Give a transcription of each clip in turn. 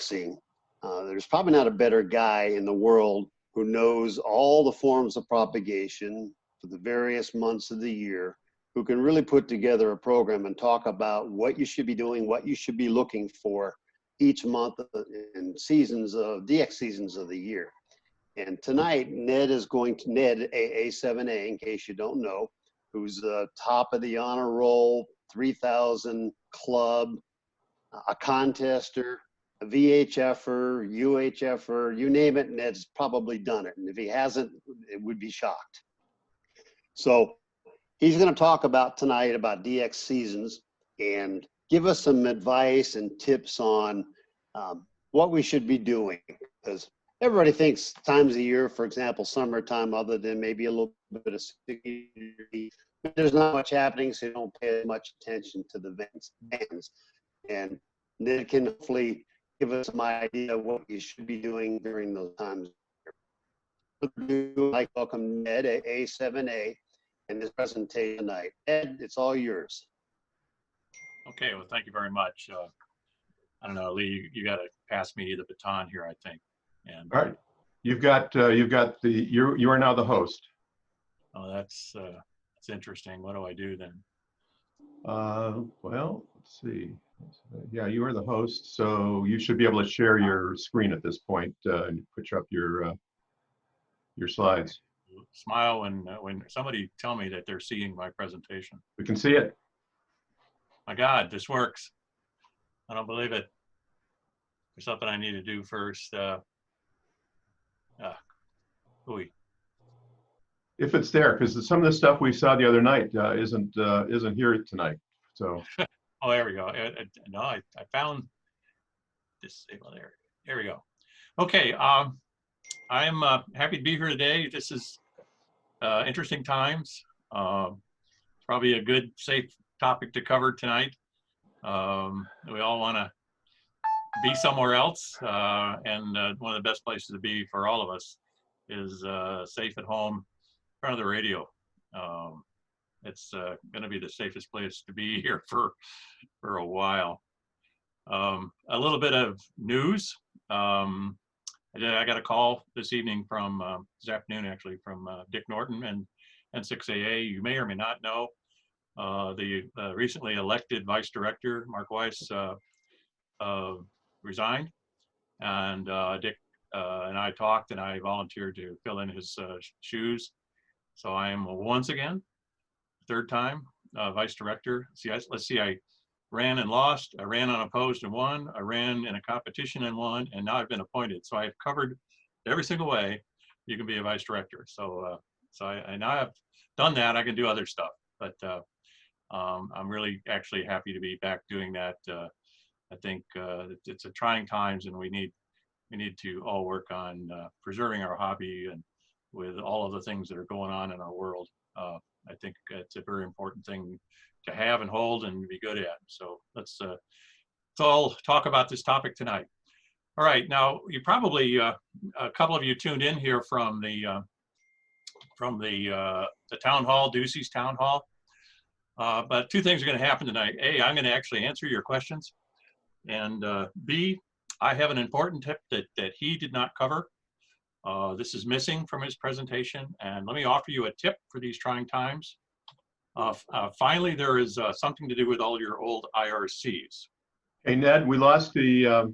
DXing. There's probably not a better guy in the world who knows all the forms of propagation for the various months of the year, who can really put together a program and talk about what you should be doing, what you should be looking for each month in seasons of DX seasons of the year. And tonight, Ned AA7A, in case you don't know, who's the top of the honor roll, 3,000 club, a contester, a VHFer, UHFer, you name it, Ned's probably done it. And if he hasn't, it would be shocked. So he's going to talk about tonight about DX seasons and give us some advice and tips on what we should be doing. Because everybody thinks times of year, for example, summertime, other than maybe a little bit of security, there's not much happening, so you don't pay much attention to the bands. And Ned can hopefully give us some idea of what you should be doing during those times. I'd like to welcome Ned at AA7A in this presentation tonight. Ed, it's all yours. Okay, well, thank you very much. I don't know, Lee, you got to pass me the baton here, I think. And all right, you are now the host. Oh, that's interesting. What do I do then? Well, let's see. Yeah, you are the host, so you should be able to share your screen at this point and put up your slides. Smile when somebody tell me that they're seeing my presentation. We can see it. My God, this works. I don't believe it. There's something I need to do first. If it's there, because some of the stuff we saw the other night isn't here tonight. So. Oh, there we go. No, I found this. Well, there we go. Okay, I'm happy to be here today. This is interesting times. Probably a good, safe topic to cover tonight. We all want to be somewhere else, and one of the best places to be for all of us is safe at home in front of the radio. It's going to be the safest place to be here for a while. A little bit of news. I got a call this evening from, this afternoon actually, from Dick Norton and N6AA. You may or may not know the recently elected Vice Director, Mark Weiss, resigned. And Dick and I talked, and I volunteered to fill in his shoes. So I am once again, third time, Vice Director. Let's see, I ran and lost, I ran unopposed and won, I ran in a competition and won, and now I've been appointed. So I've covered every single way you can be a Vice Director. So I now have done that, I can do other stuff. But I'm really actually happy to be back doing that. I think it's a trying times, and we need to all work on preserving our hobby, and with all of the things that are going on in our world. I think it's a very important thing to have and hold and be good at. So let's all talk about this topic tonight. All right, now you probably a couple of you tuned in here from the town hall, Ducey's town hall. But two things are going to happen tonight. A, I'm going to actually answer your questions, and B, I have an important tip that he did not cover. This is missing from his presentation, and let me offer you a tip for these trying times. Finally, there is something to do with all your old IRCs. Hey Ned, we lost the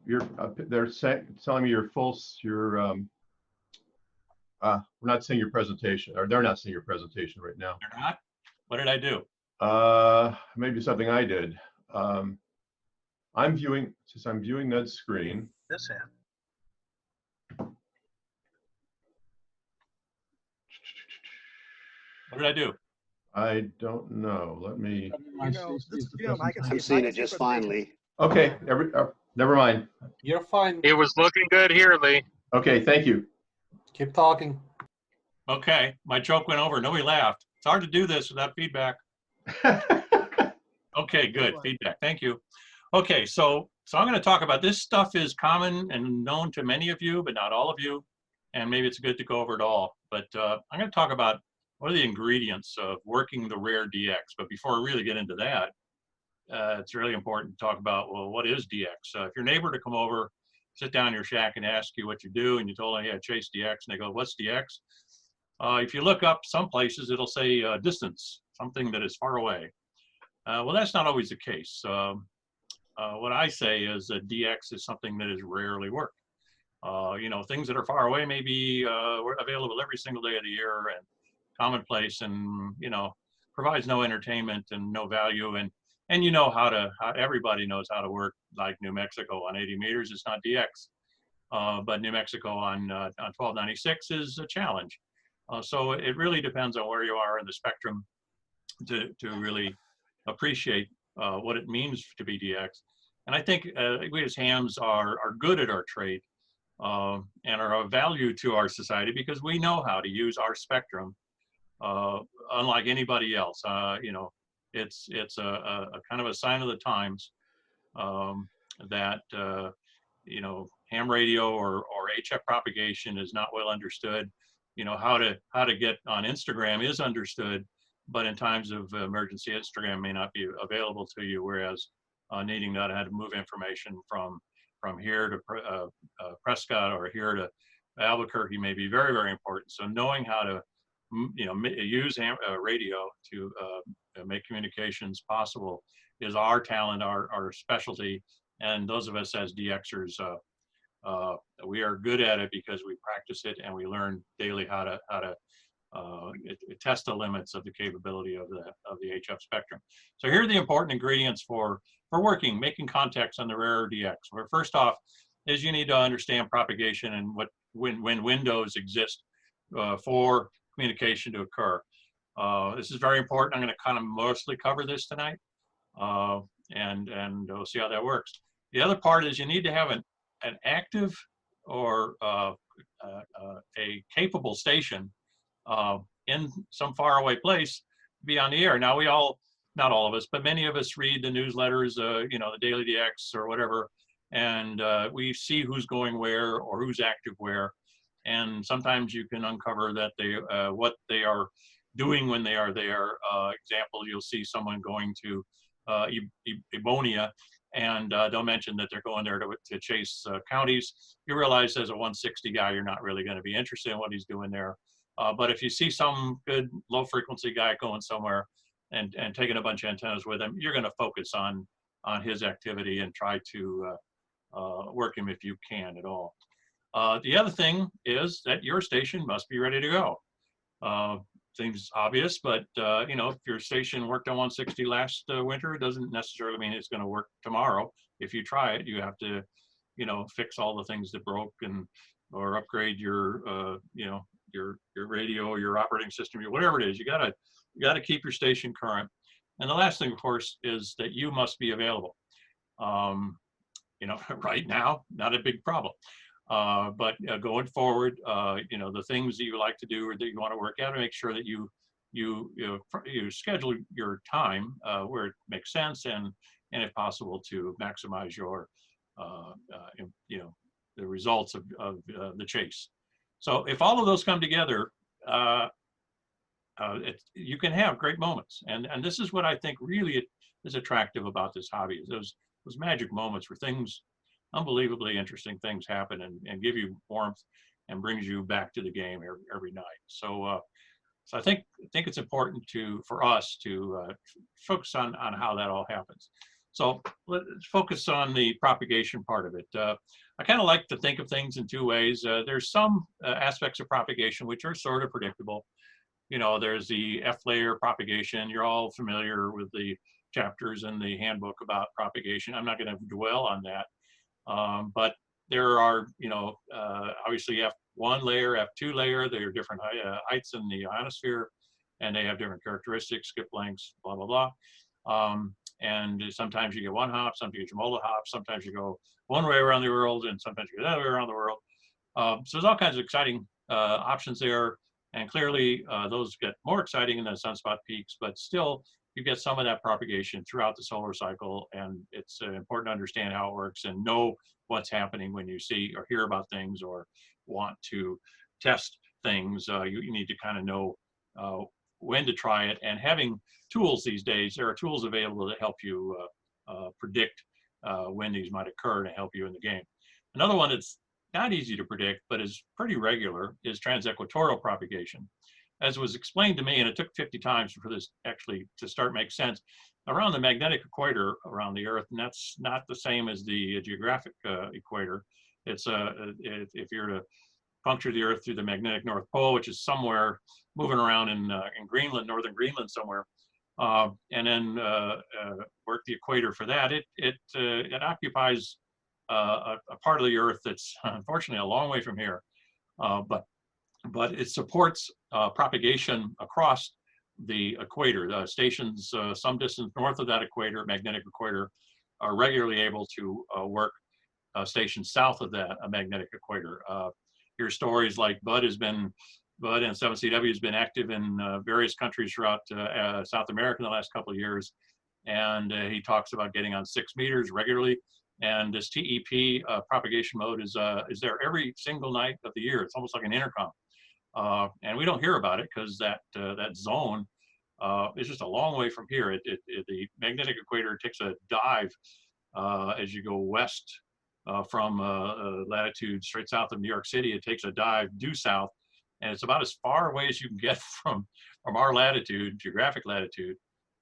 they're telling me we're not seeing your presentation, or they're not seeing your presentation right now. They're not? What did I do? Maybe something I did. I'm viewing Ned's screen. This hand. What did I do? I don't know. Let me. I'm seeing it just finely. Okay, never mind. You're fine. It was looking good here, Lee. Okay, thank you. Keep talking. Okay, my joke went over. Nobody laughed. It's hard to do this without feedback. Okay, good feedback. Thank you. Okay, so I'm going to talk about this stuff is common and known to many of you, but not all of you, and maybe it's good to go over it all. But I'm going to talk about what are the ingredients of working the rare DX. But before I really get into that, it's really important to talk about, well, what is DX? If your neighbor to come over, sit down in your shack and ask you what you do, and you told them, yeah, chase DX, and they go, what's DX? If you look up some places, it'll say distance, something that is far away. Well, that's not always the case. What I say is that DX is something that is rarely worked. You know, things that are far away may be available every single day of the year and commonplace, and you know, provides no entertainment and no value. And you know how everybody knows how to work like New Mexico on 80 meters. It's not DX, but New Mexico on 1296 is a challenge. So it really depends on where you are in the spectrum to really appreciate what it means to be DX. And I think we as hams are good at our trade and are of value to our society because we know how to use our spectrum unlike anybody else. You know, it's a kind of a sign of the times that you know, ham radio or HF propagation is not well understood. You know, how to get on Instagram is understood, but in times of emergency, Instagram may not be available to you, whereas needing to know how to move information from here to Prescott or here to Albuquerque may be very, very important. So knowing how to, you know, use radio to make communications possible is our talent, our specialty. And those of us as DXers, we are good at it because we practice it and we learn daily how to test the limits of the capability of the HF spectrum. So here are the important ingredients for making contacts on the rare DX. Where first off is you need to understand propagation and when windows exist for communication to occur. This is very important. I'm going to kind of mostly cover this tonight, and we'll see how that works. The other part is you need to have an active or a capable station in some faraway place to be on the air. Now we all, not all of us, but many of us read the newsletters, you know, the Daily DX or whatever, and we see who's going where or who's active where. And sometimes you can uncover that what they are doing when they are there. Example, you'll see someone going to Ebonia, and they'll mention that they're going there to chase counties. You realize as a 160 guy, you're not really going to be interested in what he's doing there. But if you see some good low frequency guy going somewhere and taking a bunch of antennas with him, you're going to focus on his activity and try to work him if you can at all. The other thing is that your station must be ready to go. Seems obvious, but you know, if your station worked on 160 last winter, it doesn't necessarily mean it's going to work tomorrow. If you try it, you have to, you know, fix all the things that broke or upgrade your, you know, your radio, your operating system, whatever it is. You gotta keep your station current. And the last thing, of course, is that you must be available. You know, right now, not a big problem. But going forward, you know, the things that you like to do or that you want to work out, to make sure that you schedule your time where it makes sense, and if possible to maximize your you know, the results of the chase. So if all of those come together, you can have great moments, and this is what I think really is attractive about this hobby. Those magic moments where things, unbelievably interesting things happen and give you warmth and brings you back to the game every night. So so I think it's important for us to focus on how that all happens. So let's focus on the propagation part of it. I kind of like to think of things in two ways. There's some aspects of propagation which are sort of predictable. You know, there's the F layer propagation. You're all familiar with the chapters in the handbook about propagation. I'm not going to dwell on that. But there are, you know, obviously F1 layer, F2 layer, there are different heights in the ionosphere, and they have different characteristics, skip lengths, blah, blah, blah. And sometimes you get one hop, sometimes you get multiple hops, sometimes you go one way around the world, and sometimes you go the other way around the world. So there's all kinds of exciting options there, and clearly those get more exciting in the sunspot peaks, but still you get some of that propagation throughout the solar cycle, and it's important to understand how it works and know what's happening when you see or hear about things or want to test things. You need to kind of know when to try it, and having tools these days, there are tools available that help you predict when these might occur to help you in the game. Another one that's not easy to predict, but is pretty regular, is transequatorial propagation. As was explained to me, and it took 50 times for this actually to start make sense, around the magnetic equator around the Earth, and that's not the same as the geographic equator. It's if you're to puncture the Earth through the magnetic North Pole, which is somewhere moving around in Greenland, northern Greenland somewhere, and then work the equator for that, it occupies a part of the Earth that's unfortunately a long way from here, but it supports propagation across the equator. The stations some distance north of that equator, magnetic equator, are regularly able to work stations south of that magnetic equator. Here's stories like Bud and 7CW has been active in various countries throughout South America in the last couple of years, and he talks about getting on 6 meters regularly. And this TEP propagation mode is there every single night of the year. It's almost like an intercom, and we don't hear about it because that zone is just a long way from here. The magnetic equator takes a dive as you go west from latitude straight south of New York City. It takes a dive due south, and it's about as far away as you can get from our latitude, geographic latitude,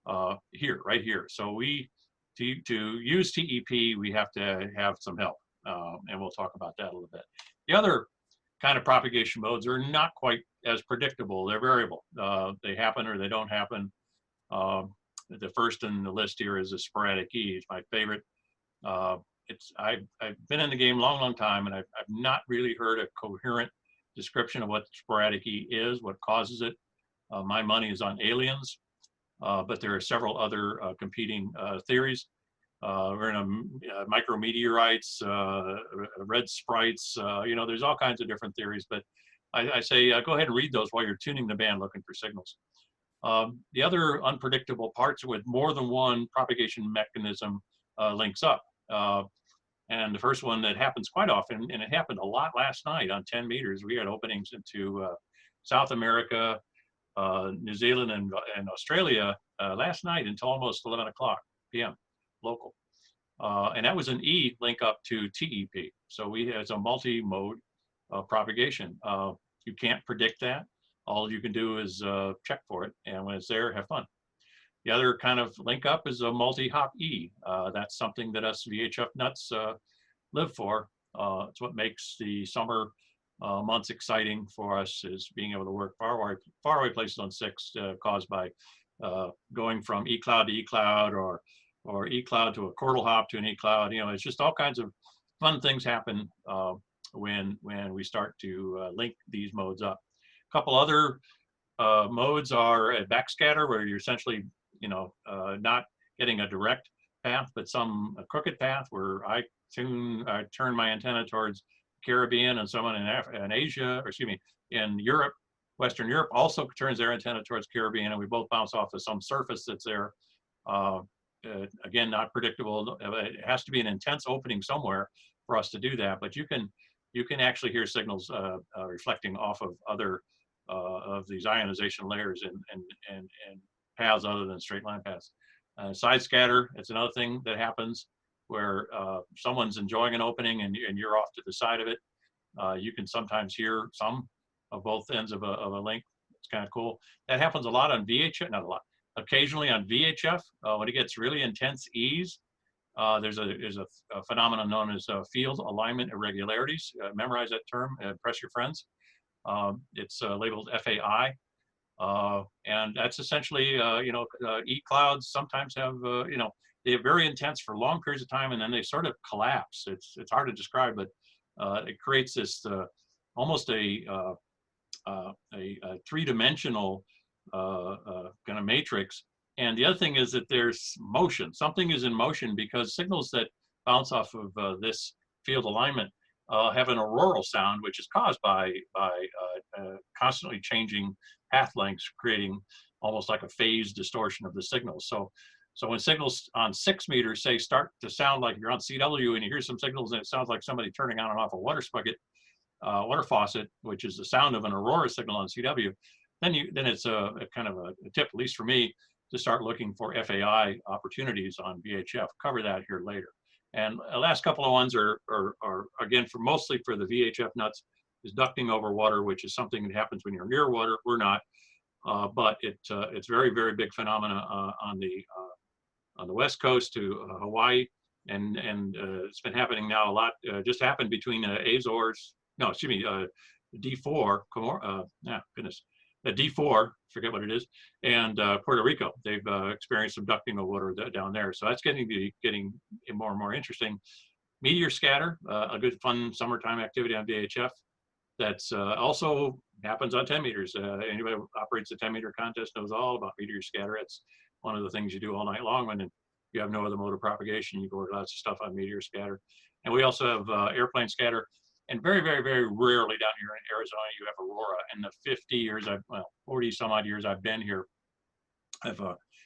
right here. So to use TEP, we have to have some help, and we'll talk about that a little bit. The other kind of propagation modes are not quite as predictable. They're variable. They happen or they don't happen. The first in the list here is a sporadic E. It's my favorite. I've been in the game a long time, and I've not really heard a coherent description of what sporadic E is, what causes it. My money is on aliens. But there are several other competing theories. We're in micrometeorites, red sprites, there's all kinds of different theories, but I say go ahead and read those while you're tuning the band looking for signals. The other unpredictable parts with more than one propagation mechanism links up. And the first one that happens quite often, and it happened a lot last night on 10 meters, we had openings into South America, New Zealand and Australia last night until almost 11 o'clock p.m. local. And that was an E link up to TEP. So it's a multi-mode propagation. You can't predict that. All you can do is check for it. And when it's there, have fun. The other kind of link up is a multi-hop E. That's something that us VHF nuts live for. It's what makes the summer months exciting for us, is being able to work far away places on 6 caused by going from E cloud to E cloud, or E cloud to a chordal hop to an E cloud. It's just all kinds of fun things happen when we start to link these modes up. A couple other modes are a backscatter, where you're essentially not getting a direct path, but some crooked path, where I turn my antenna towards Caribbean, and someone in Asia, or excuse me, in Europe, Western Europe, also turns their antenna towards Caribbean, and we both bounce off of some surface that's there. Again, not predictable. It has to be an intense opening somewhere for us to do that, but you can actually hear signals reflecting off of other of these ionization layers and paths other than straight line paths. Side scatter, it's another thing that happens where someone's enjoying an opening and you're off to the side of it. You can sometimes hear some of both ends of a link. It's kind of cool. That happens a lot on VHF, not a lot, occasionally on VHF. When it gets really intense E's, there's a phenomenon known as field alignment irregularities. Memorize that term, impress your friends. It's labeled FAI. And that's essentially, E clouds sometimes have, they're very intense for long periods of time, and then they sort of collapse. It's hard to describe, but it creates this almost a three-dimensional kind of matrix. And the other thing is that there's motion. Something is in motion, because signals that bounce off of this field alignment have an auroral sound, which is caused by constantly changing path lengths, creating almost like a phase distortion of the signal. So when signals on 6 meters, say, start to sound like you're on CW, and you hear some signals and it sounds like somebody turning on and off a water spigot, water faucet, which is the sound of an aurora signal on CW, then it's a kind of a tip, at least for me, to start looking for FAI opportunities on VHF. Cover that here later. And the last couple of ones are again, mostly for the VHF nuts, is ducting over water, which is something that happens when you're near water. We're not, but it's very, very big phenomena on the West Coast to Hawaii, and it's been happening now a lot. Just happened between Azores, no, excuse me, D4, D4, forget what it is, and Puerto Rico. They've experienced some ducting of water down there. So that's getting more and more interesting. Meteor scatter, a good fun summertime activity on VHF. That's also happens on 10 meters. Anybody who operates a 10-meter contest knows all about meteor scatter. It's one of the things you do all night long when you have no other mode of propagation. You go over lots of stuff on meteor scatter. And we also have airplane scatter. And very, very, very rarely down here in Arizona, you have aurora. In the 50 years, 40 some odd years I've been here, I've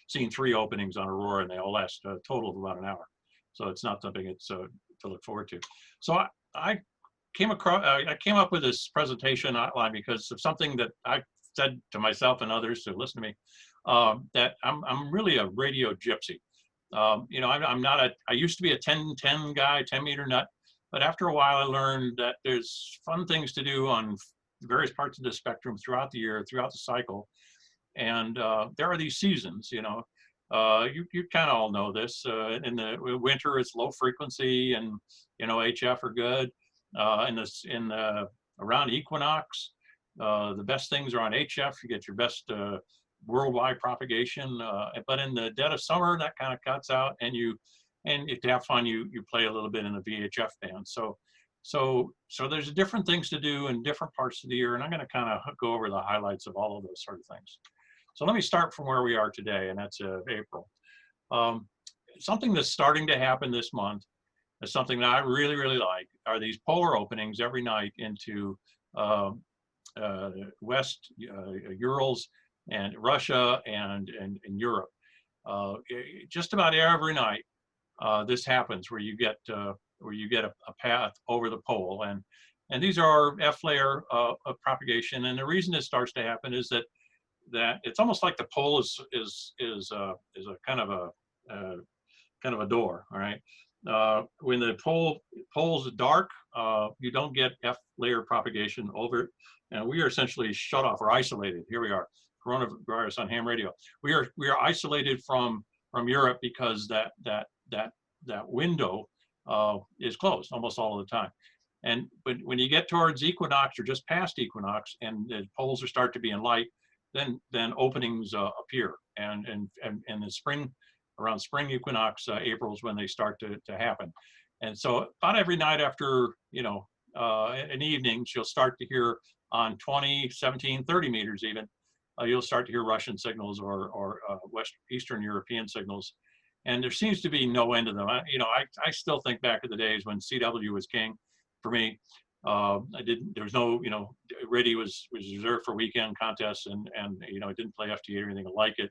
seen 3 openings on aurora, and they all last a total of about an hour. So it's not something it's to look forward to. So I came up with this presentation outline because of something that I said to myself and others to listen to me, that I'm really a radio gypsy. You know, I used to be a 10-10 guy, 10-meter nut. But after a while, I learned that there's fun things to do on various parts of the spectrum throughout the year, throughout the cycle. And there are these seasons, you know. You kind of all know this. In the winter, it's low frequency, and, you know, HF are good. Around equinox, the best things are on HF. You get your best worldwide propagation. But in the dead of summer, that kind of cuts out, and if you have fun, you play a little bit in the VHF band. So there's different things to do in different parts of the year, and I'm going to kind of go over the highlights of all of those sort of things. So let me start from where we are today, and that's April. Something that's starting to happen this month is something that I really, really like, are these polar openings every night into West Urals and Russia and Europe. Just about every night, this happens where you get a path over the pole, and these are F-layer of propagation. And the reason it starts to happen is that it's almost like the pole is a kind of a door. All right, when the pole's dark, you don't get F-layer propagation over it, and we are essentially shut off or isolated. Here we are, coronavirus on ham radio. We are isolated from Europe because that window is closed almost all of the time. But when you get towards equinox or just past equinox and the poles start to be in light, then openings appear. And in the spring, around spring equinox, April is when they start to happen. And so about every night after, you know, an evening, you'll start to hear on 20, 17, 30 meters even, you'll start to hear Russian signals or Eastern European signals. And there seems to be no end to them. I still think back to the days when CW was king for me. There was no, you know, radio was reserved for weekend contests, and you know, I didn't play FT or anything like it.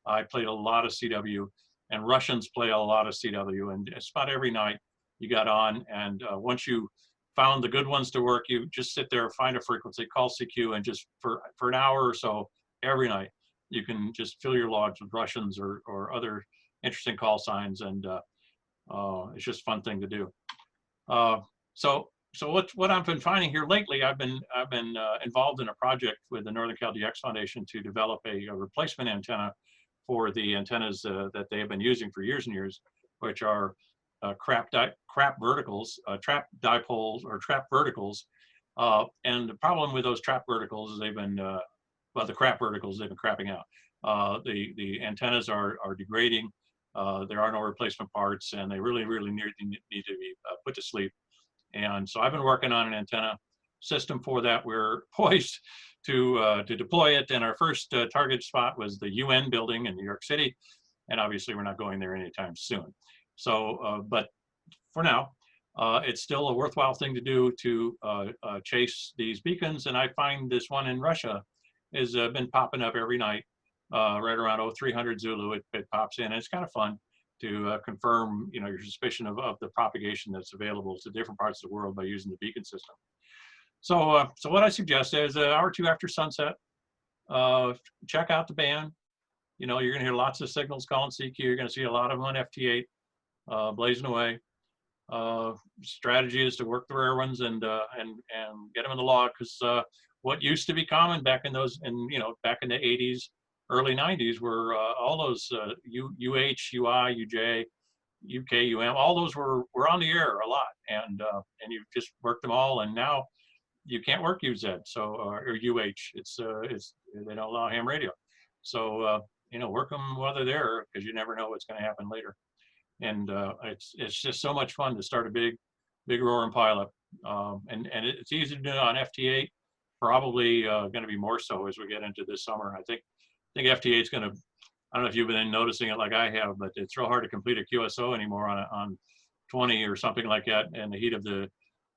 I played a lot of CW, and Russians play a lot of CW, and it's about every night you got on, and once you found the good ones to work, you just sit there, find a frequency, call CQ, and just for an hour or so every night, you can just fill your logs with Russians or other interesting call signs, and it's just a fun thing to do. So what I've been finding here lately, I've been involved in a project with the Northern Cal DX Foundation to develop a replacement antenna for the antennas that they have been using for years and years, which are crap verticals, trap dipoles or trap verticals. And the problem with those trap verticals is they've been the crap verticals, they've been crapping out. The antennas are degrading. There are no replacement parts, and they really need to be put to sleep. And so I've been working on an antenna system for that. We're poised to deploy it, and our first target spot was the UN building in New York City, and obviously we're not going there anytime soon. So, but for now, it's still a worthwhile thing to do to chase these beacons, and I find this one in Russia has been popping up every night, right around 0300 Zulu. It pops in, and it's kind of fun to confirm, you know, your suspicion of the propagation that's available to different parts of the world by using the beacon system. So, what I suggest is an hour or two after sunset, check out the band. you know, you're going to hear lots of signals calling CQ. You're going to see a lot of them on FT8 blazing away. Strategy is to work the rare ones and get them in the log, because what used to be common back in those, you know, back in the 80s, early 90s, were all those UH, UI, UJ, UK, UM, all those were on the air a lot, and you just worked them all, and now you can't work UZ, so or UH. It's they don't allow ham radio, so you know, work them while they're there, because you never know what's going to happen later. And it's just so much fun to start a big roaring pileup, and it's easy to do on FT8. Probably going to be more so as we get into this summer. I think FT8 is going to. I don't know if you've been noticing it like I have, but it's real hard to complete a QSO anymore on 20 or something like that in the heat of the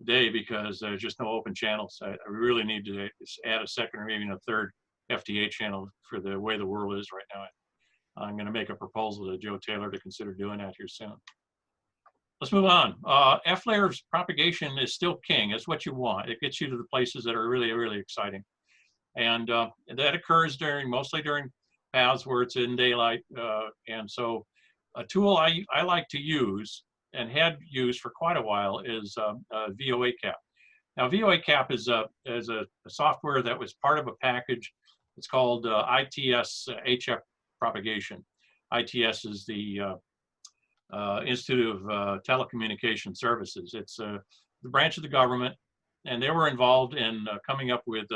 day, because there's just no open channels. I really need to add a second or even a third FT8 channel for the way the world is right now. I'm going to make a proposal to Joe Taylor to consider doing that here soon. Let's move on. F-layers propagation is still king. It's what you want. It gets you to the places that are really, really exciting. And that occurs mostly during paths where it's in daylight. And so a tool I like to use and had used for quite a while is VOA Cap. Now, VOA Cap is a software that was part of a package. It's called ITS HF Propagation. ITS is the Institute of Telecommunication Services. It's the branch of the government, and they were involved in coming up with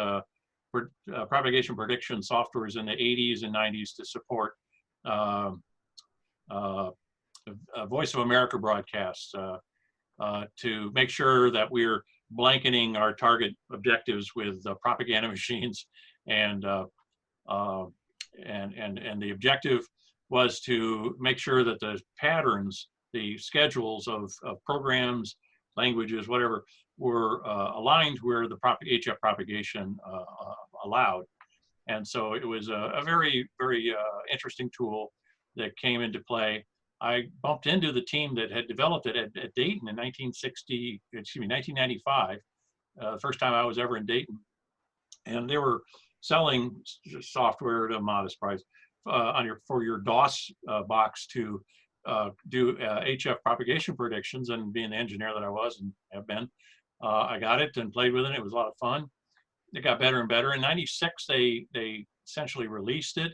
propagation prediction softwares in the 80s and 90s to support Voice of America broadcasts, to make sure that we're blanketing our target objectives with propaganda machines, and the objective was to make sure that the patterns, the schedules of programs, languages, whatever, were aligned where the HF propagation allowed. And so it was a very, very interesting tool that came into play. I bumped into the team that had developed it at Dayton in 1995, the first time I was ever in Dayton. And they were selling software at a modest price for your DOS box to do HF propagation predictions. And being the engineer that I was and have been, I got it and played with it. It was a lot of fun. It got better and better. In '96, they essentially released it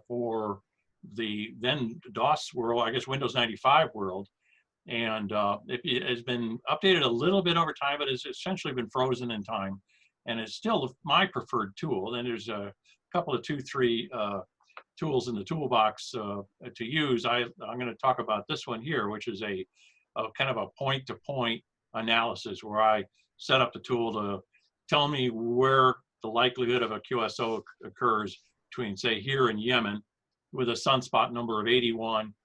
for the then DOS world, I guess Windows 95 world. And it has been updated a little bit over time, but it's essentially been frozen in time. And it's still my preferred tool. And there's a couple of 2-3 tools in the toolbox to use. I'm going to talk about this one here, which is a kind of a point-to-point analysis, where I set up the tool to tell me where the likelihood of a QSO occurs between, say, here in Yemen, with a sunspot number of 81.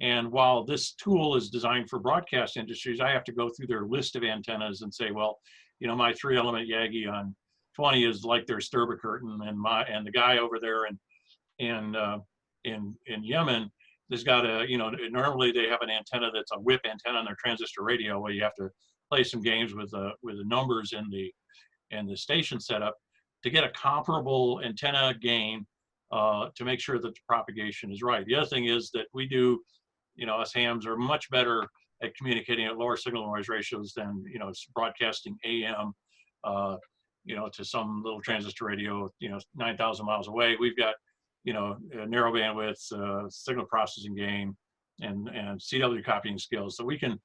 And while this tool is designed for broadcast industries, I have to go through their list of antennas and say, well, you know, my 3-element Yagi on 20 is like their Sturba curtain, and the guy over there in Yemen has got a, you know, normally they have an antenna that's a whip antenna on their transistor radio, where you have to play some games with the numbers in the station setup to get a comparable antenna gain, to make sure that the propagation is right. The other thing is that we do, you know, us hams are much better at communicating at lower signal noise ratios than, you know, broadcasting AM, you know, to some little transistor radio, you know, 9,000 miles away. We've got, you know, narrow bandwidth, signal processing gain, and CW copying skills. So we can,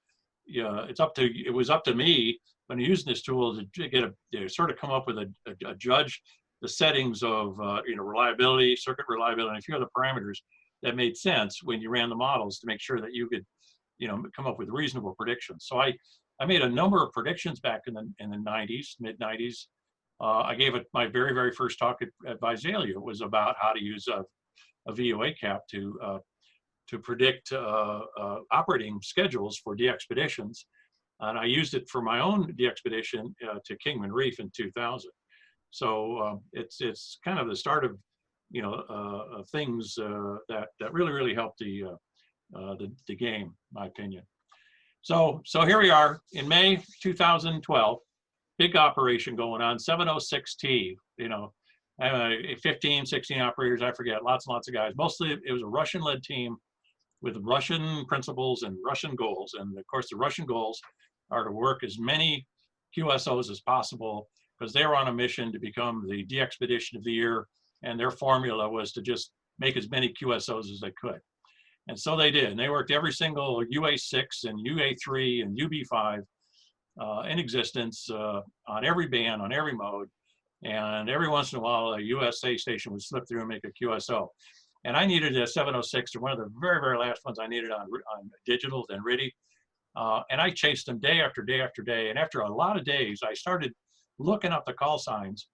you know, it was up to me when using this tool to sort of come up with a judge the settings of, you know, reliability, circuit reliability, and a few other parameters that made sense when you ran the models to make sure that you could, you know, come up with reasonable predictions. So I made a number of predictions back in the 90s, mid 90s. I gave it my very, very first talk at Visalia. It was about how to use a VOA cap to predict operating schedules for DXpeditions. And I used it for my own DXpedition to Kingman Reef in 2000. So it's kind of the start of, you know, things that really, really helped the game, in my opinion. So here we are in May 2012, big operation going on, 706T, you know, 15, 16 operators, I forget, lots and lots of guys. Mostly it was a Russian-led team with Russian principles and Russian goals. And of course, the Russian goals are to work as many QSOs as possible because they were on a mission to become the DXpedition of the year. And their formula was to just make as many QSOs as they could. And so they did. And they worked every single UA6 and UA3 and UB5 in existence on every band, on every mode. And every once in a while, a USA station would slip through and make a QSO. And I needed a 706, or one of the very, very last ones I needed on digital, then RIDI. And I chased them day after day after day. And after a lot of days, I started looking up the call signs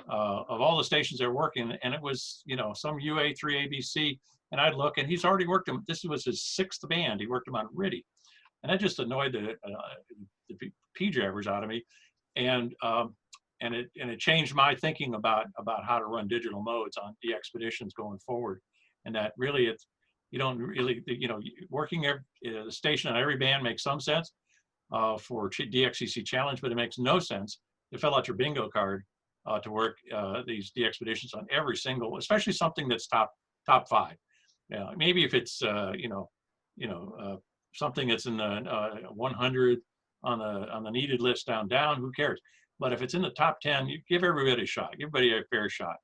of all the stations they're working. And it was, you know, some UA3 ABC. And I'd look, and he's already worked them. This was his 6th band. He worked them on RIDI. And that just annoyed the P-jabbers out of me. And it changed my thinking about how to run digital modes on DXpeditions going forward. And that really, you don't really, you know, working the station on every band makes some sense for DXCC Challenge, but it makes no sense to fill out your bingo card to work these DXpeditions on every single, especially something that's top 5. Maybe if it's something that's in the 100 on the needed list down, who cares? But if it's in the top 10, you give everybody a shot, give everybody a fair shot.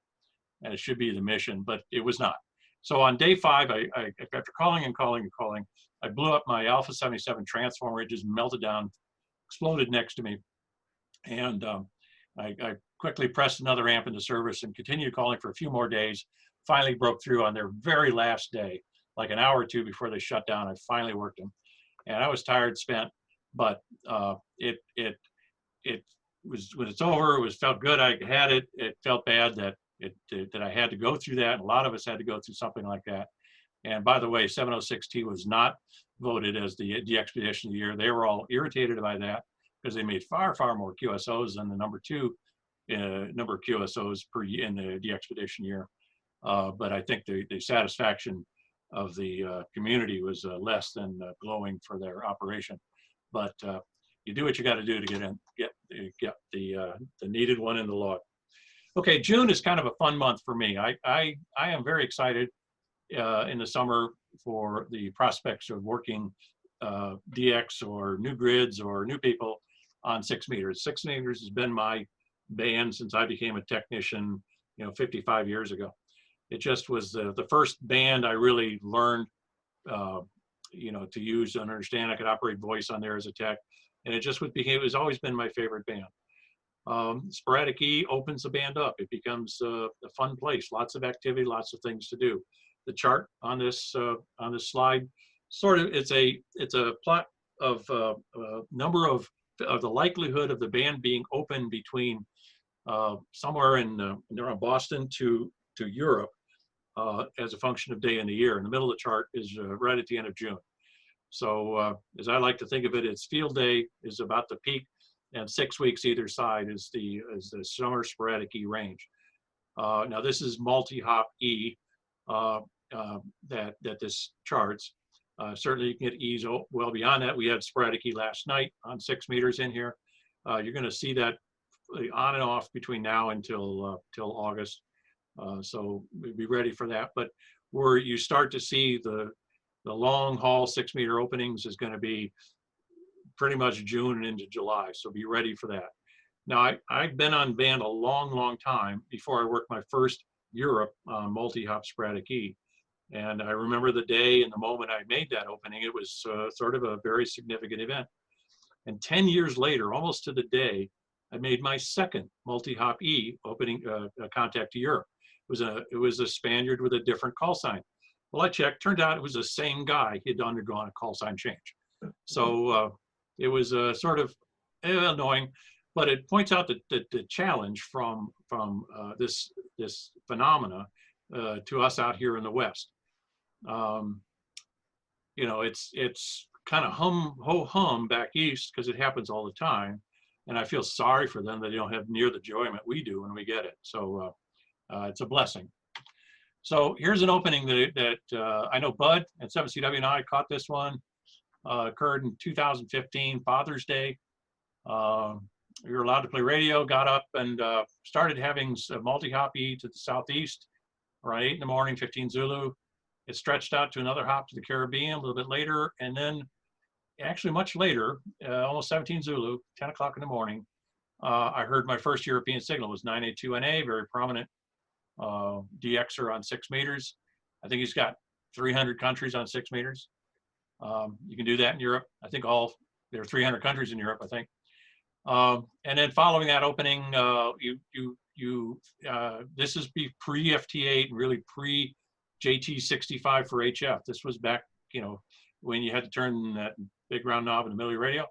And it should be the mission, but it was not. So on day 5, I after calling and calling and calling, I blew up my Alpha 77 transformer. It just melted down, exploded next to me. And I quickly pressed another amp into service and continued calling for a few more days. Finally broke through on their very last day, like an hour or two before they shut down. I finally worked them. And I was tired, spent, but it was, when it's over, felt good. I had it. It felt bad that I had to go through that. A lot of us had to go through something like that. And by the way, 706T was not voted as the DXpedition of the year. They were all irritated by that because they made far, far more QSOs than the number 2 number of QSOs per year in the DXpedition year. But I think the satisfaction of the community was less than glowing for their operation. But you do what you got to do to get the needed one in the log. Okay, June is kind of a fun month for me. I am very excited in the summer for the prospects of working DX or new grids or new people on 6 meters. 6 meters has been my band since I became a technician, 55 years ago. It just was the first band I really learned, to use and understand. I could operate voice on there as a tech, and it just it's always been my favorite band. Sporadic E opens the band up. It becomes a fun place, lots of activity, lots of things to do. The chart on this slide, sort of, it's a plot of number of the likelihood of the band being open between somewhere around Boston to Europe as a function of day in the year. In the middle of the chart is right at the end of June. So as I like to think of it, it's field day is about the peak, and 6 weeks either side is the summer sporadic E range. Now this is multi-hop E that this charts. Certainly you can get E's well beyond that. We had sporadic E last night on 6 meters in here. You're going to see that on and off between now until August. So we'll be ready for that. But where you start to see the long haul 6 meter openings is going to be pretty much June and into July. So be ready for that. Now I've been on band a long, long time before I worked my first Europe multi-hop sporadic E. And I remember the day and the moment I made that opening. It was sort of a very significant event. And 10 years later, almost to the day, I made my second multi-hop E opening contact to Europe. It was a Spaniard with a different call sign. Well, I checked, turned out it was the same guy. He'd undergone a call sign change. So it was sort of annoying, but it points out the challenge from this phenomena to us out here in the West. It's kind of hum back east because it happens all the time. And I feel sorry for them that they don't have near the enjoyment we do when we get it. So it's a blessing. So here's an opening that I know Bud and 7CW and I caught this one. Occurred in 2015, Father's Day. we were allowed to play radio, got up and started having multi-hoppy to the southeast around 8 in the morning, 15 Zulu. It stretched out to another hop to the Caribbean a little bit later, and then actually much later, almost 17 Zulu, 10 o'clock in the morning, I heard my first European signal. It was 982NA, very prominent DXer on 6 meters. I think he's got 300 countries on 6 meters. You can do that in Europe. I think there are 300 countries in Europe, I think. And then following that opening, this is pre-FT8 and really pre-JT65 for HF. This was back, when you had to turn that big round knob in the middle of your radio.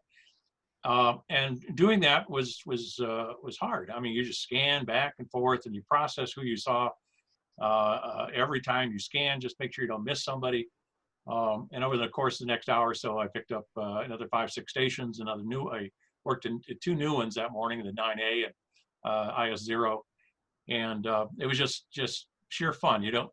And doing that was hard. I mean, you just scan back and forth and you process who you saw every time you scan, just make sure you don't miss somebody. And over the course of the next hour or so, I picked up another 5-6 stations, I worked in 2 new ones that morning, the 9A and IS0. And it was just sheer fun. You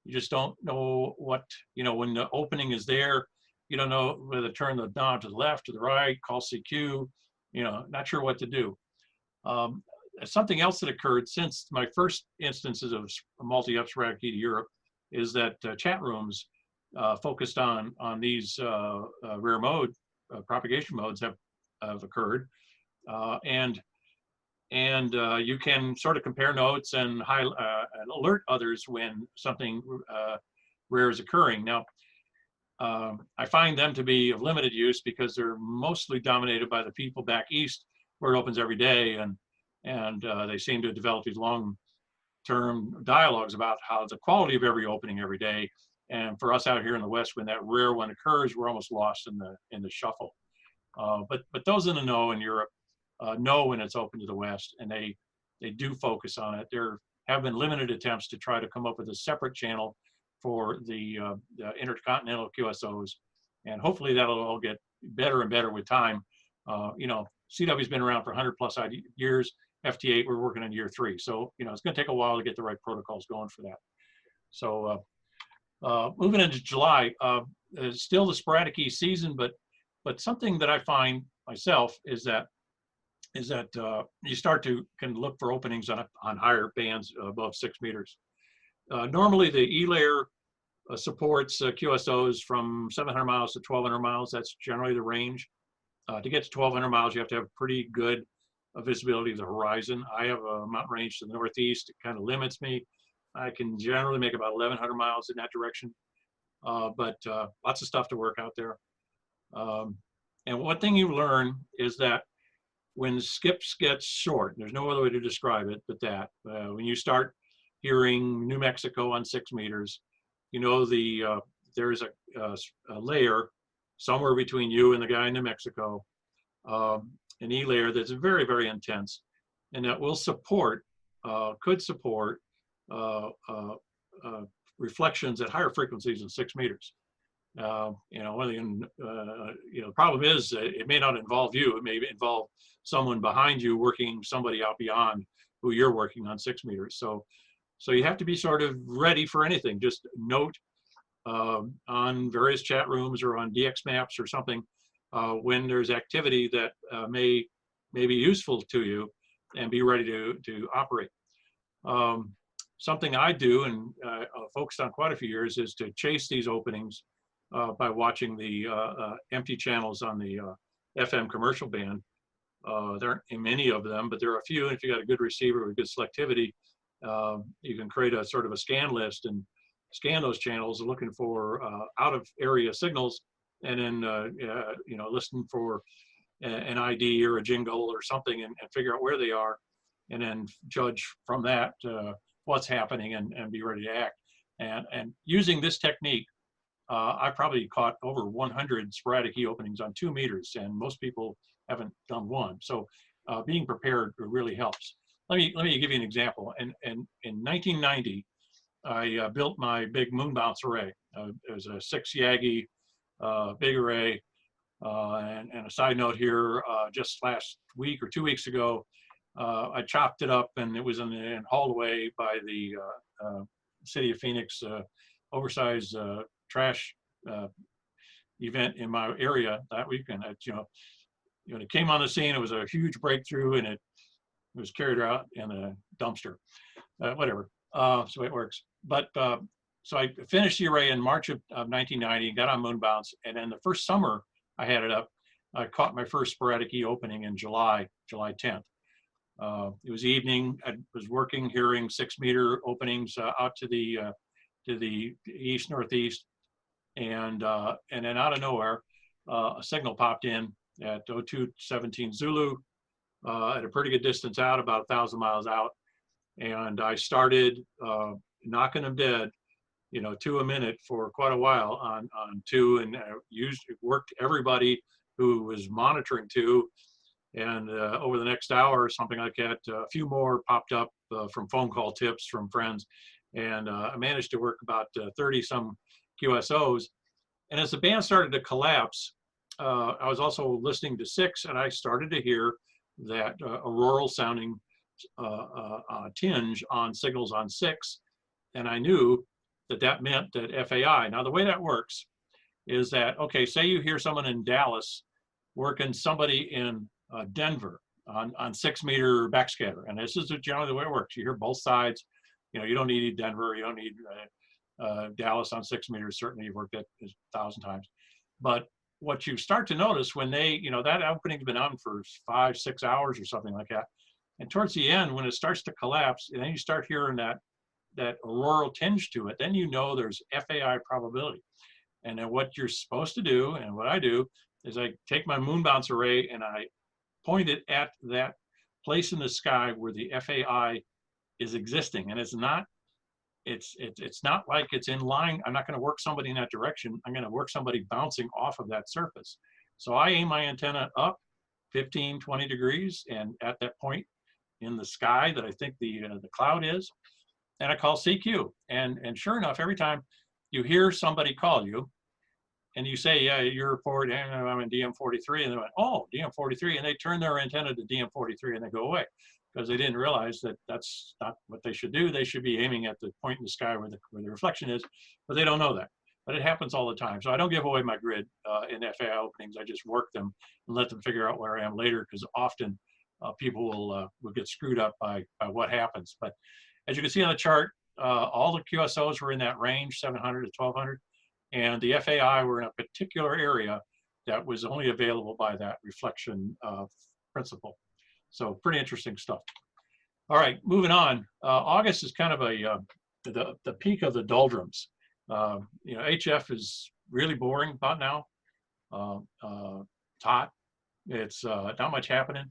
just don't know what, when the opening is there, you don't know whether to turn the knob to the left or the right, call CQ, not sure what to do. Something else that occurred since my first instances of multi-up sporadic key to Europe is that chat rooms focused on these rare mode propagation modes have occurred, and you can sort of compare notes and alert others when something rare is occurring. Now, I find them to be of limited use because they're mostly dominated by the people back east where it opens every day, and they seem to develop these long-term dialogues about how the quality of every opening every day. And for us out here in the West, when that rare one occurs, we're almost lost in the shuffle. But those in the know in Europe know when it's open to the West, and they do focus on it. There have been limited attempts to try to come up with a separate channel for the intercontinental QSOs, and hopefully that'll all get better and better with time. CW's been around for 100+ years. FT8, we're working on year 3, so it's going to take a while to get the right protocols going for that. So moving into July, still the sporadic key season, but something that I find myself is that you start to can look for openings on higher bands above 6 meters. Normally the E-layer supports QSOs from 700 miles to 1,200 miles. That's generally the range. To get to 1,200 miles, you have to have pretty good visibility of the horizon. I have a mountain range to the northeast. It kind of limits me. I can generally make about 1,100 miles in that direction, but lots of stuff to work out there. And one thing you learn is that when skips get short, there's no other way to describe it but that, when you start hearing New Mexico on 6 meters, there's a layer somewhere between you and the guy in New Mexico, an E layer that's very, very intense, and that will support, could support reflections at higher frequencies than 6 meters. One of the problem is it may not involve you. It may involve someone behind you working somebody out beyond who you're working on 6 meters. So you have to be sort of ready for anything. Just note on various chat rooms or on DX maps or something when there's activity that may be useful to you, and be ready to operate. Something I do and focused on quite a few years is to chase these openings by watching the empty channels on the FM commercial band. There aren't many of them, but there are a few. And if you got a good receiver with good selectivity, you can create a sort of a scan list and scan those channels, looking for out of area signals, and then listen for an ID or a jingle or something, and figure out where they are, and then judge from that what's happening and be ready to act. And using this technique, I probably caught over 100 sporadic key openings on 2 meters, and most people haven't done one. So being prepared really helps. Let me give you an example. In 1990, I built my big moon bounce array. It was a 6 Yagi big array. And a side note here, just last week or 2 weeks ago, I chopped it up, and it was hauled away by the City of Phoenix oversized trash event in my area that weekend. when it came on the scene, it was a huge breakthrough, and it was carried out in a dumpster, whatever. So it works. But so I finished the array in March of 1990, got on moon bounce, and then the first summer I had it up, I caught my first sporadic E opening in July 10th. It was evening. I was working, hearing 6-meter openings out to the east northeast, and then out of nowhere, a signal popped in at 0217 Zulu at a pretty good distance out, about 1,000 miles out, and I started knocking them dead, 2 a minute for quite a while on 2, and worked everybody who was monitoring 2. And over the next hour or something like that, a few more popped up from phone call tips from friends. And I managed to work about 30 some QSOs. And as the band started to collapse, I was also listening to 6, and I started to hear that auroral sounding tinge on signals on 6. And I knew that meant that FAI. Now, the way that works is that, okay, say you hear someone in Dallas working somebody in Denver on 6-meter backscatter. And this is generally the way it works. You hear both sides. You don't need Denver, you don't need Dallas on 6 meters. Certainly you've worked that 1,000 times. But what you start to notice when they, that opening's been on for 5-6 hours or something like that. And towards the end, when it starts to collapse, and then you start hearing that auroral tinge to it, then there's FAI probability. And then what you're supposed to do, and what I do, is I take my moon bounce array and I point it at that place in the sky where the FAI is existing. And it's not like it's in line. I'm not going to work somebody in that direction. I'm going to work somebody bouncing off of that surface. So I aim my antenna up 15, 20 degrees, and at that point in the sky that I think the cloud is, and I call CQ. And sure enough, every time you hear somebody call you, and you say, yeah, your report, and I'm in DM43, and they went, oh, DM43, and they turn their antenna to DM43 and they go away, because they didn't realize that that's not what they should do. They should be aiming at the point in the sky where the reflection is, but they don't know that. But it happens all the time. So I don't give away my grid in FAI openings. I just work them and let them figure out where I am later, because often people will get screwed up by what happens. But as you can see on the chart, all the QSOs were in that range, 700 to 1200. And the FAI were in a particular area that was only available by that reflection principle. So pretty interesting stuff. All right, moving on. August is kind of the peak of the doldrums. HF is really boring about now. It's hot. It's not much happening.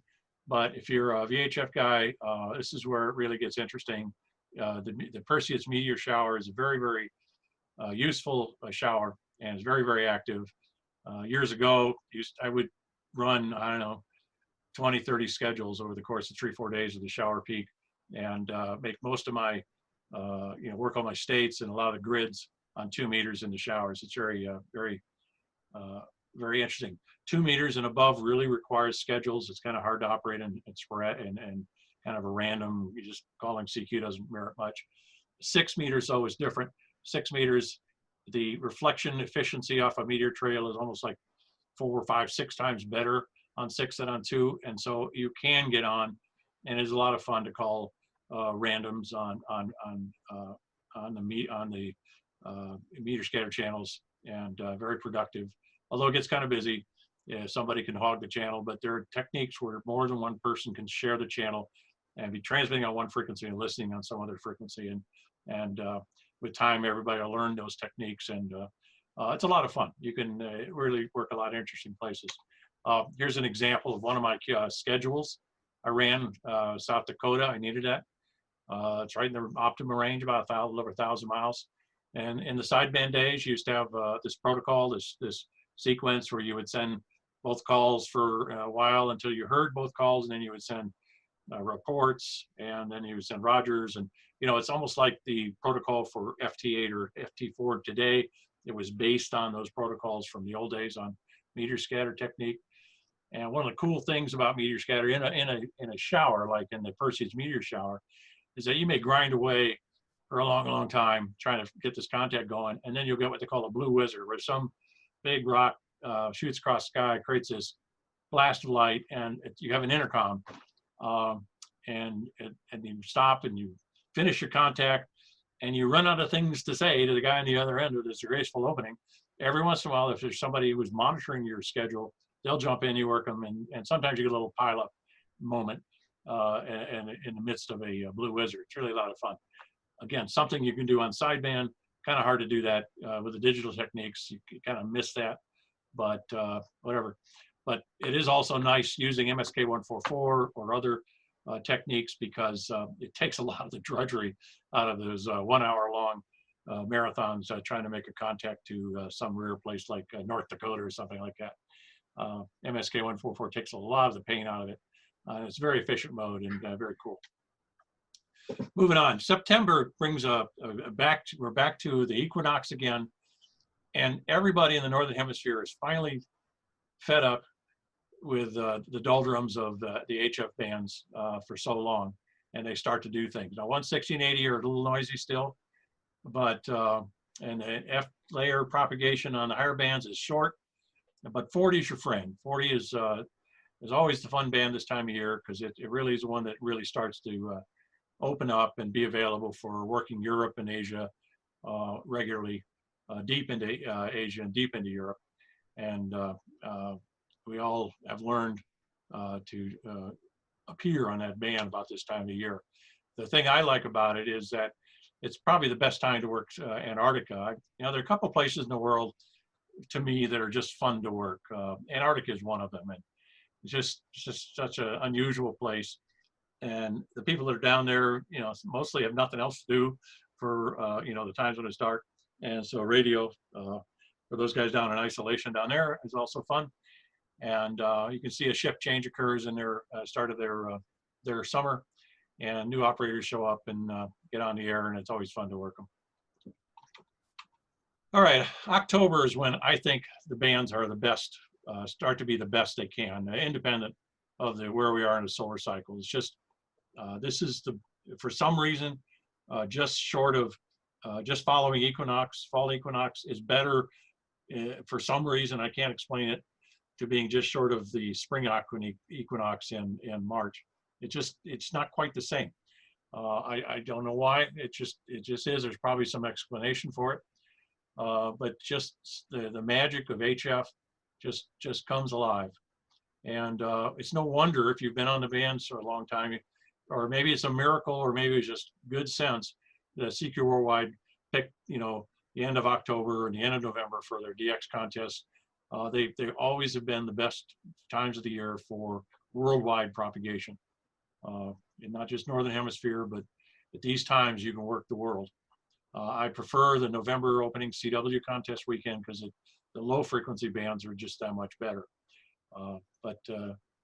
But if you're a VHF guy, this is where it really gets interesting. The Perseus meteor shower is a very, very useful shower, and it's very, very active. Years ago, I would run, I don't know, 20, 30 schedules over the course of 3-4 days of the shower peak, and make most of my, work on my states and a lot of the grids on 2 meters in the showers. It's very, very interesting. 2 meters and above really requires schedules. It's kind of hard to operate in spread and kind of a random, you just calling CQ doesn't merit much. 6 meters though is different. 6 meters, the reflection efficiency off a meteor trail is almost like 4, 5, 6 times better on 6 than on 2, and so you can get on, and it's a lot of fun to call randoms on the meteor scatter channels, and very productive. Although it gets kind of busy, somebody can hog the channel, but there are techniques where more than one person can share the channel and be transmitting on one frequency and listening on some other frequency, and with time, everybody will learn those techniques, and it's a lot of fun. You can really work a lot of interesting places. Here's an example of one of my schedules. I ran South Dakota. I needed that. It's right in the optimum range, about over 1,000 miles. And in the sideband days, you used to have this protocol, this sequence where you would send both calls for a while until you heard both calls, and then you would send reports, and then you would send Rogers, and it's almost like the protocol for FT8 or FT4 today. It was based on those protocols from the old days on meteor scatter technique. And one of the cool things about meteor scatter in a shower, like in the Perseus meteor shower, is that you may grind away for a long, long time trying to get this contact going, and then you'll get what they call a blue wizard, where some big rock shoots across the sky, creates this blast of light, and you have an intercom, and you stop and you finish your contact, and you run out of things to say to the guy on the other end of this graceful opening. Every once in a while, if there's somebody who's monitoring your schedule, they'll jump in, you work them, and sometimes you get a little pile-up moment and in the midst of a blue wizard. It's really a lot of fun. Again, something you can do on sideband. Kind of hard to do that with the digital techniques. You kind of miss that, but whatever. But it is also nice using MSK144 or other techniques, because it takes a lot of the drudgery out of those 1 hour long marathons trying to make a contact to some rare place like North Dakota or something like that. MSK144 takes a lot of the pain out of it. It's a very efficient mode and very cool. Moving on, September brings we're back to the equinox again, and everybody in the Northern Hemisphere is finally fed up with the doldrums of the HF bands for so long, and they start to do things. Now, 11680 are a little noisy still, but and the F layer propagation on the higher bands is short, but 40 is your friend. 40 is always the fun band this time of year, because it really is the one that really starts to open up and be available for working Europe and Asia regularly, deep into Asia and deep into Europe. And we all have learned to appear on that band about this time of year. The thing I like about it is that it's probably the best time to work Antarctica. You know, there are a couple places in the world, to me, that are just fun to work. Antarctica is one of them, and it's just such an unusual place. And the people that are down there, you know, mostly have nothing else to do for, you know, the times when it's dark. And so radio for those guys down in isolation down there is also fun. And you can see a shift change occurs in their start of their summer, and new operators show up and get on the air, and it's always fun to work them. All right, October is when I think the bands are the best, start to be the best they can, independent of where we are in the solar cycle. It's just, this is for some reason, just short of, just following equinox, fall equinox is better for some reason, I can't explain it, to being just short of the spring equinox in March. It's not quite the same. I don't know why, it just is. There's probably some explanation for it. But just the magic of HF just comes alive. And it's no wonder, if you've been on the bands for a long time, or maybe it's a miracle, or maybe it's just good sense, that CQ Worldwide picked, you know, the end of October and the end of November for their DX contest. They always have been the best times of the year for worldwide propagation. And not just Northern Hemisphere, but at these times you can work the world. I prefer the November opening CW contest weekend, because the low frequency bands are just that much better. But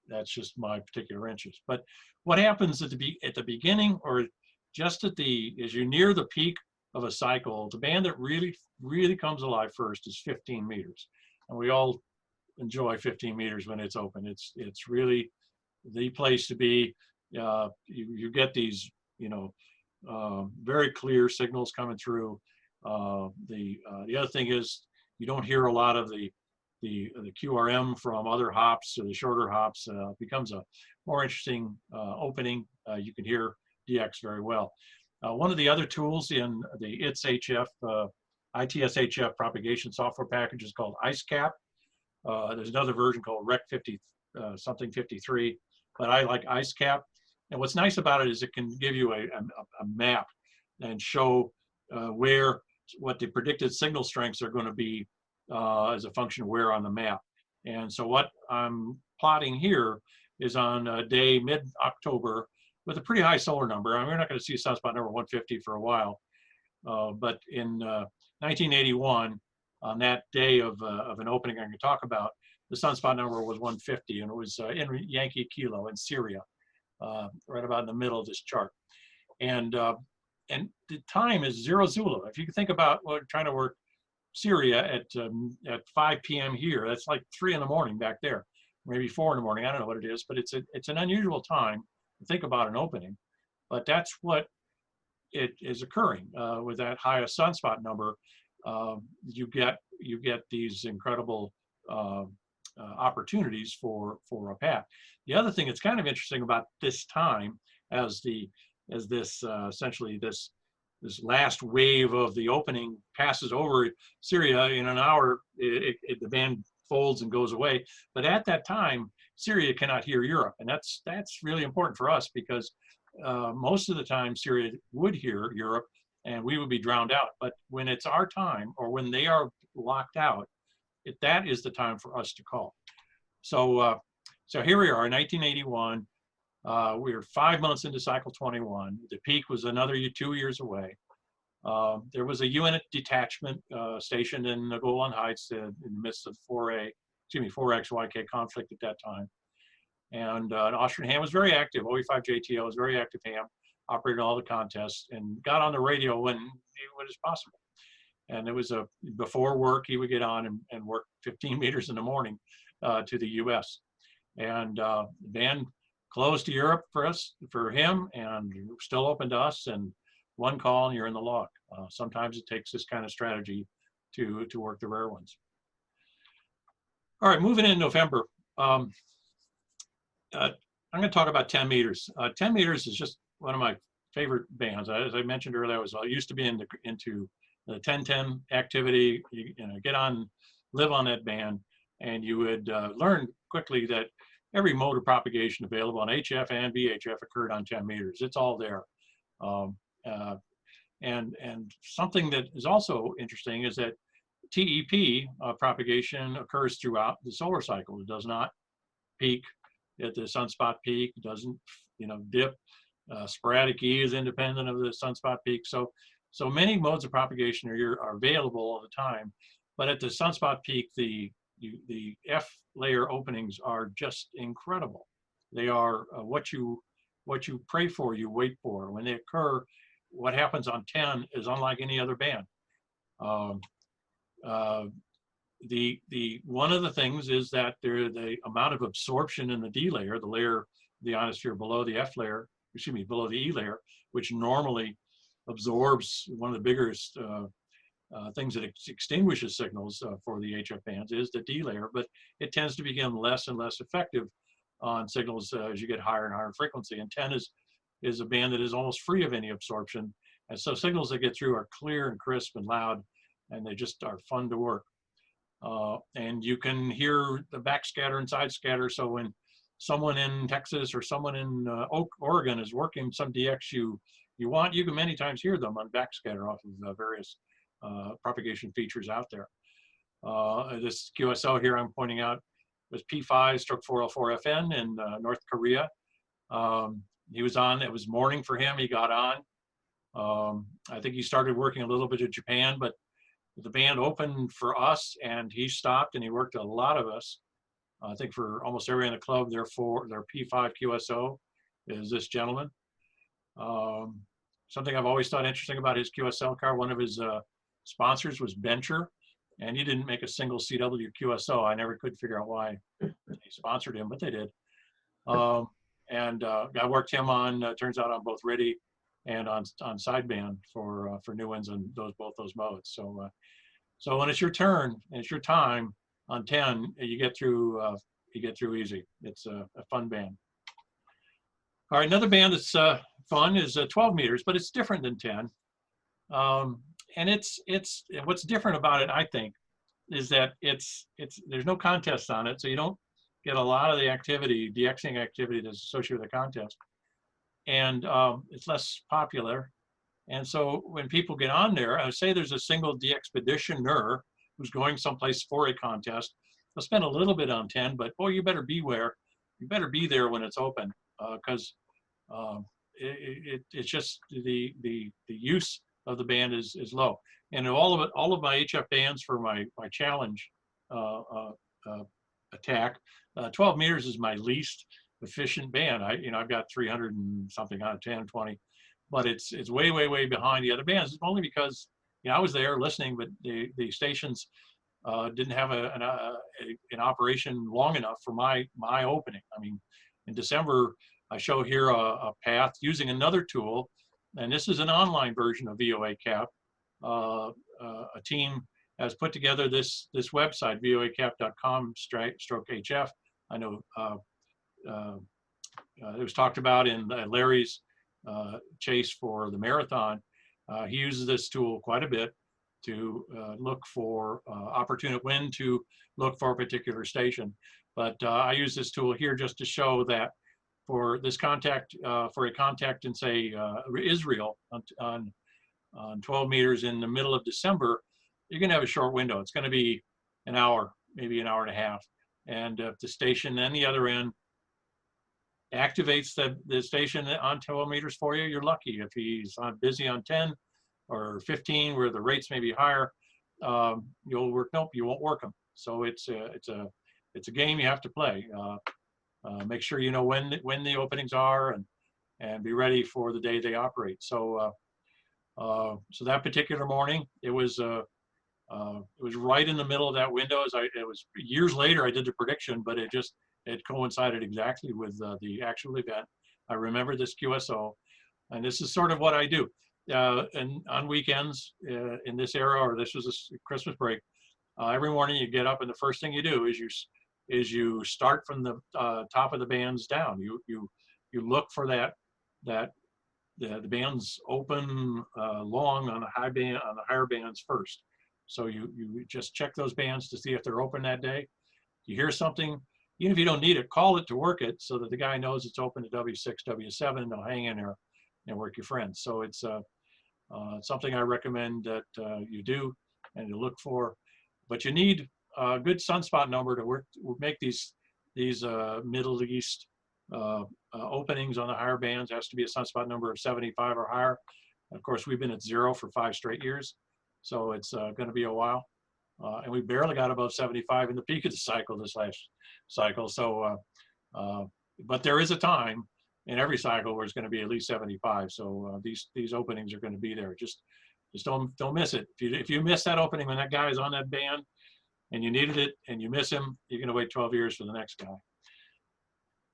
that's just my particular interest. But what happens at the beginning, or just as you near the peak of a cycle, the band that really comes alive first is 15 meters. And we all enjoy 15 meters when it's open. It's really the place to be. You get these, you know, very clear signals coming through. The other thing is, you don't hear a lot of the QRM from other hops, or the shorter hops. Becomes a more interesting opening. You can hear DX very well. One of the other tools in the ITS-HF propagation software package is called IceCap. There's another version called Rec 50 something 53, but I like IceCap. And what's nice about it is it can give you a map and show what the predicted signal strengths are going to be as a function of where on the map. And so what I'm plotting here is on day mid-October with a pretty high solar number. I mean, we're not going to see a sunspot number 150 for a while, but in 1981, on that day of an opening I'm going to talk about, the sunspot number was 150, and it was in Yankee Kilo in Syria, right about in the middle of this chart. And the time is 0 Zulu. If you can think about trying to work Syria at 5 p.m. here, that's like 3 in the morning back there, maybe 4 in the morning. I don't know what it is, but it's an unusual time to think about an opening. But that's what it is occurring with that highest sunspot number. You get these incredible opportunities for a path. The other thing that's kind of interesting about this time, as this essentially this last wave of the opening passes over Syria in an hour, the band folds and goes away. But at that time, Syria cannot hear Europe, and that's really important for us, because most of the time Syria would hear Europe, and we would be drowned out. But when it's our time, or when they are locked out, that is the time for us to call. So so here we are in 1981. We were 5 months into cycle 21. The peak was another 2 years away. There was a unit detachment stationed in the Golan Heights in the midst of 4XYK conflict at that time. And an Austrian ham was very active. OE5JTO was very active ham, operated all the contests, and got on the radio when it was possible. And it was before work, he would get on and work 15 meters in the morning to the US. And the band closed to Europe for him, and still open to us, and one call and you're in the log. Sometimes it takes this kind of strategy to work the rare ones. All right, moving in November. I'm going to talk about 10 meters. 10 meters is just one of my favorite bands. As I mentioned earlier, I used to be into the 10-10 activity. You know, get on, live on that band, and you would learn quickly that every mode of propagation available on HF and VHF occurred on 10 meters. It's all there. And something that is also interesting is that TEP propagation occurs throughout the solar cycle. It does not peak at the sunspot peak. It doesn't, dip. Sporadic E is independent of the sunspot peak. So many modes of propagation are available all the time. But at the sunspot peak, the F layer openings are just incredible. They are what you pray for, you wait for. When they occur, what happens on 10 is unlike any other band. One of the things is that the amount of absorption in the D layer, the ionosphere below the F layer, below the E layer, which normally absorbs one of the biggest things that extinguishes signals for the HF bands, is the D layer, but it tends to become less and less effective on signals as you get higher and higher frequency. And 10 is a band that is almost free of any absorption. And so signals that get through are clear and crisp and loud, and they just are fun to work. And you can hear the backscatter and side scatter. So when someone in Texas or someone in Oregon is working some DX you can many times hear them on backscatter off of various propagation features out there. This QSO here I'm pointing out was P5/4L4FN in North Korea. He was on, it was morning for him, he got on. I think he started working a little bit in Japan, but the band opened for us and he stopped and he worked a lot of us. I think for almost everyone in the club, their P5 QSO is this gentleman. Something I've always thought interesting about his QSL car, one of his sponsors was Bencher, and he didn't make a single CW QSO. I never could figure out why they sponsored him, but they did. I worked him on, turns out, on both Ready and on sideband for new ones on both those modes. So when it's your turn and it's your time on 10, you get through easy. It's a fun band. All right, another band that's fun is 12 meters, but it's different than 10. And it's what's different about it, I think, is that there's no contest on it, so you don't get a lot of the activity, DXing activity that's associated with the contest, and it's less popular. And so when people get on there, I say there's a single DXpeditioner who's going someplace for a contest, they'll spend a little bit on 10, but boy, you better beware. You better be there when it's open, because it's just the use of the band is low. And all of my HF bands for my challenge attack, 12 meters is my least efficient band. I've got 300 and something out of 10, 20, but it's way behind the other bands. It's only because I was there listening, but the stations didn't have an operation long enough for my opening. I mean, in December, I show here a path using another tool, and this is an online version of VOA Cap. A team has put together this website, voacap.com/HF. I know it was talked about in Larry's chase for the marathon. He uses this tool quite a bit to look for when to look for a particular station. But I use this tool here just to show that for this contact, for a contact in, say, Israel on 12 meters in the middle of December, you're going to have a short window. It's going to be an hour, maybe an hour and a half. And if the station on the other end activates the station on 12 meters for you, you're lucky. If he's busy on 10 or 15, where the rates may be higher, you'll work. Nope, you won't work them. So it's a game you have to play. Make sure you know when the openings are, and be ready for the day they operate. So so that particular morning, it was right in the middle of that window. It was years later I did the prediction, but it coincided exactly with the actual event. I remember this QSO, and this is sort of what I do. And on weekends in this era, or this was a Christmas break, every morning you get up and the first thing you do is you start from the top of the bands down. You look for the bands open long on the higher bands first. So you just check those bands to see if they're open that day. You hear something, even if you don't need it, call it to work it so that the guy knows it's open to W6, W7, and they'll hang in there and work your friends. So it's something I recommend that you do and to look for. But you need a good sunspot number to make these Middle East openings on the higher bands. It has to be a sunspot number of 75 or higher. And of course, we've been at 0 for 5 straight years. So it's going to be a while. And we barely got above 75 in the peak of the cycle this last cycle. So, but there is a time in every cycle where it's going to be at least 75. So these openings are going to be there. Just don't miss it. If you miss that opening when that guy is on that band and you needed it and you miss him, you're going to wait 12 years for the next guy.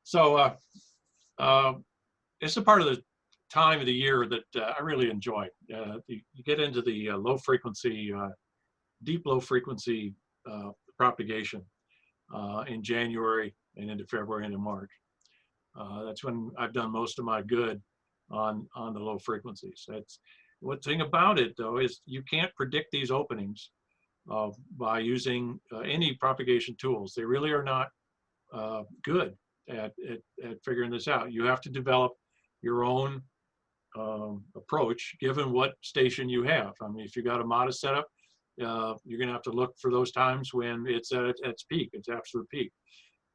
So it's a part of the time of the year that I really enjoy. You get into the deep low frequency propagation in January and into February and into March. That's when I've done most of my good on the low frequencies. That's one thing about it, though, is you can't predict these openings by using any propagation tools. They really are not good at figuring this out. You have to develop your own approach given what station you have. I mean, if you got a modest setup, you're going to have to look for those times when it's at its peak, its absolute peak.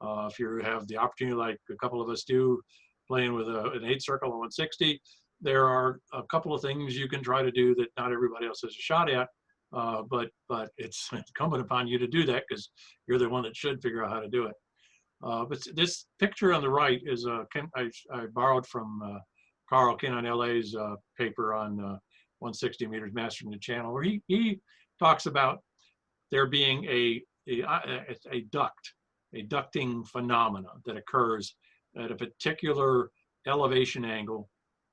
If you have the opportunity, like a couple of us do, playing with an 8 circle and 160, there are a couple of things you can try to do that not everybody else has a shot at, but it's incumbent upon you to do that because you're the one that should figure out how to do it. But this picture on the right is I borrowed from Carl King on LA's paper on 160 meters mastering the channel, where he talks about there being a ducting phenomena that occurs at a particular elevation angle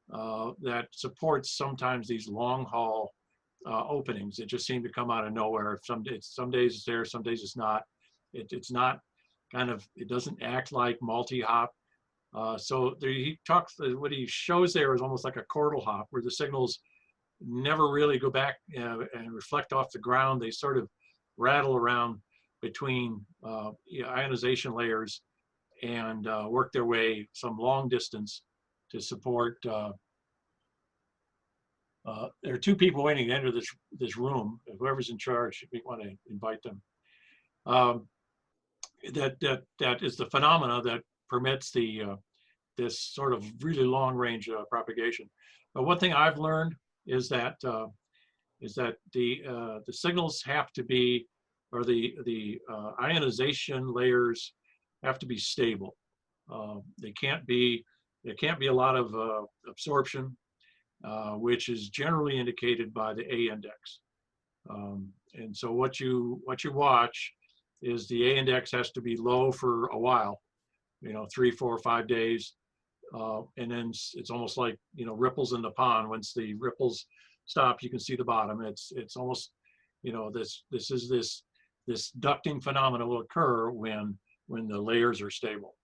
that supports sometimes these long haul openings that just seem to come out of nowhere. Some days it's there, some days it's not. It's not kind of, it doesn't act like multi-hop. So there, what he shows there is almost like a chordal hop, where the signals never really go back and reflect off the ground. They sort of rattle around between ionization layers and work their way some long distance to support. There are 2 people waiting to enter this room. Whoever's in charge, you want to invite them. That is the phenomena that permits this sort of really long range propagation. But one thing I've learned is that the signals have to be, or the ionization layers have to be stable. There can't be a lot of absorption, which is generally indicated by the A index. And so what you watch is the A index has to be low for a while, 3, 4, 5 days. And then it's almost like, ripples in the pond. Once the ripples stop, you can see the bottom. It's almost, you know, this ducting phenomena will occur when the layers are stable.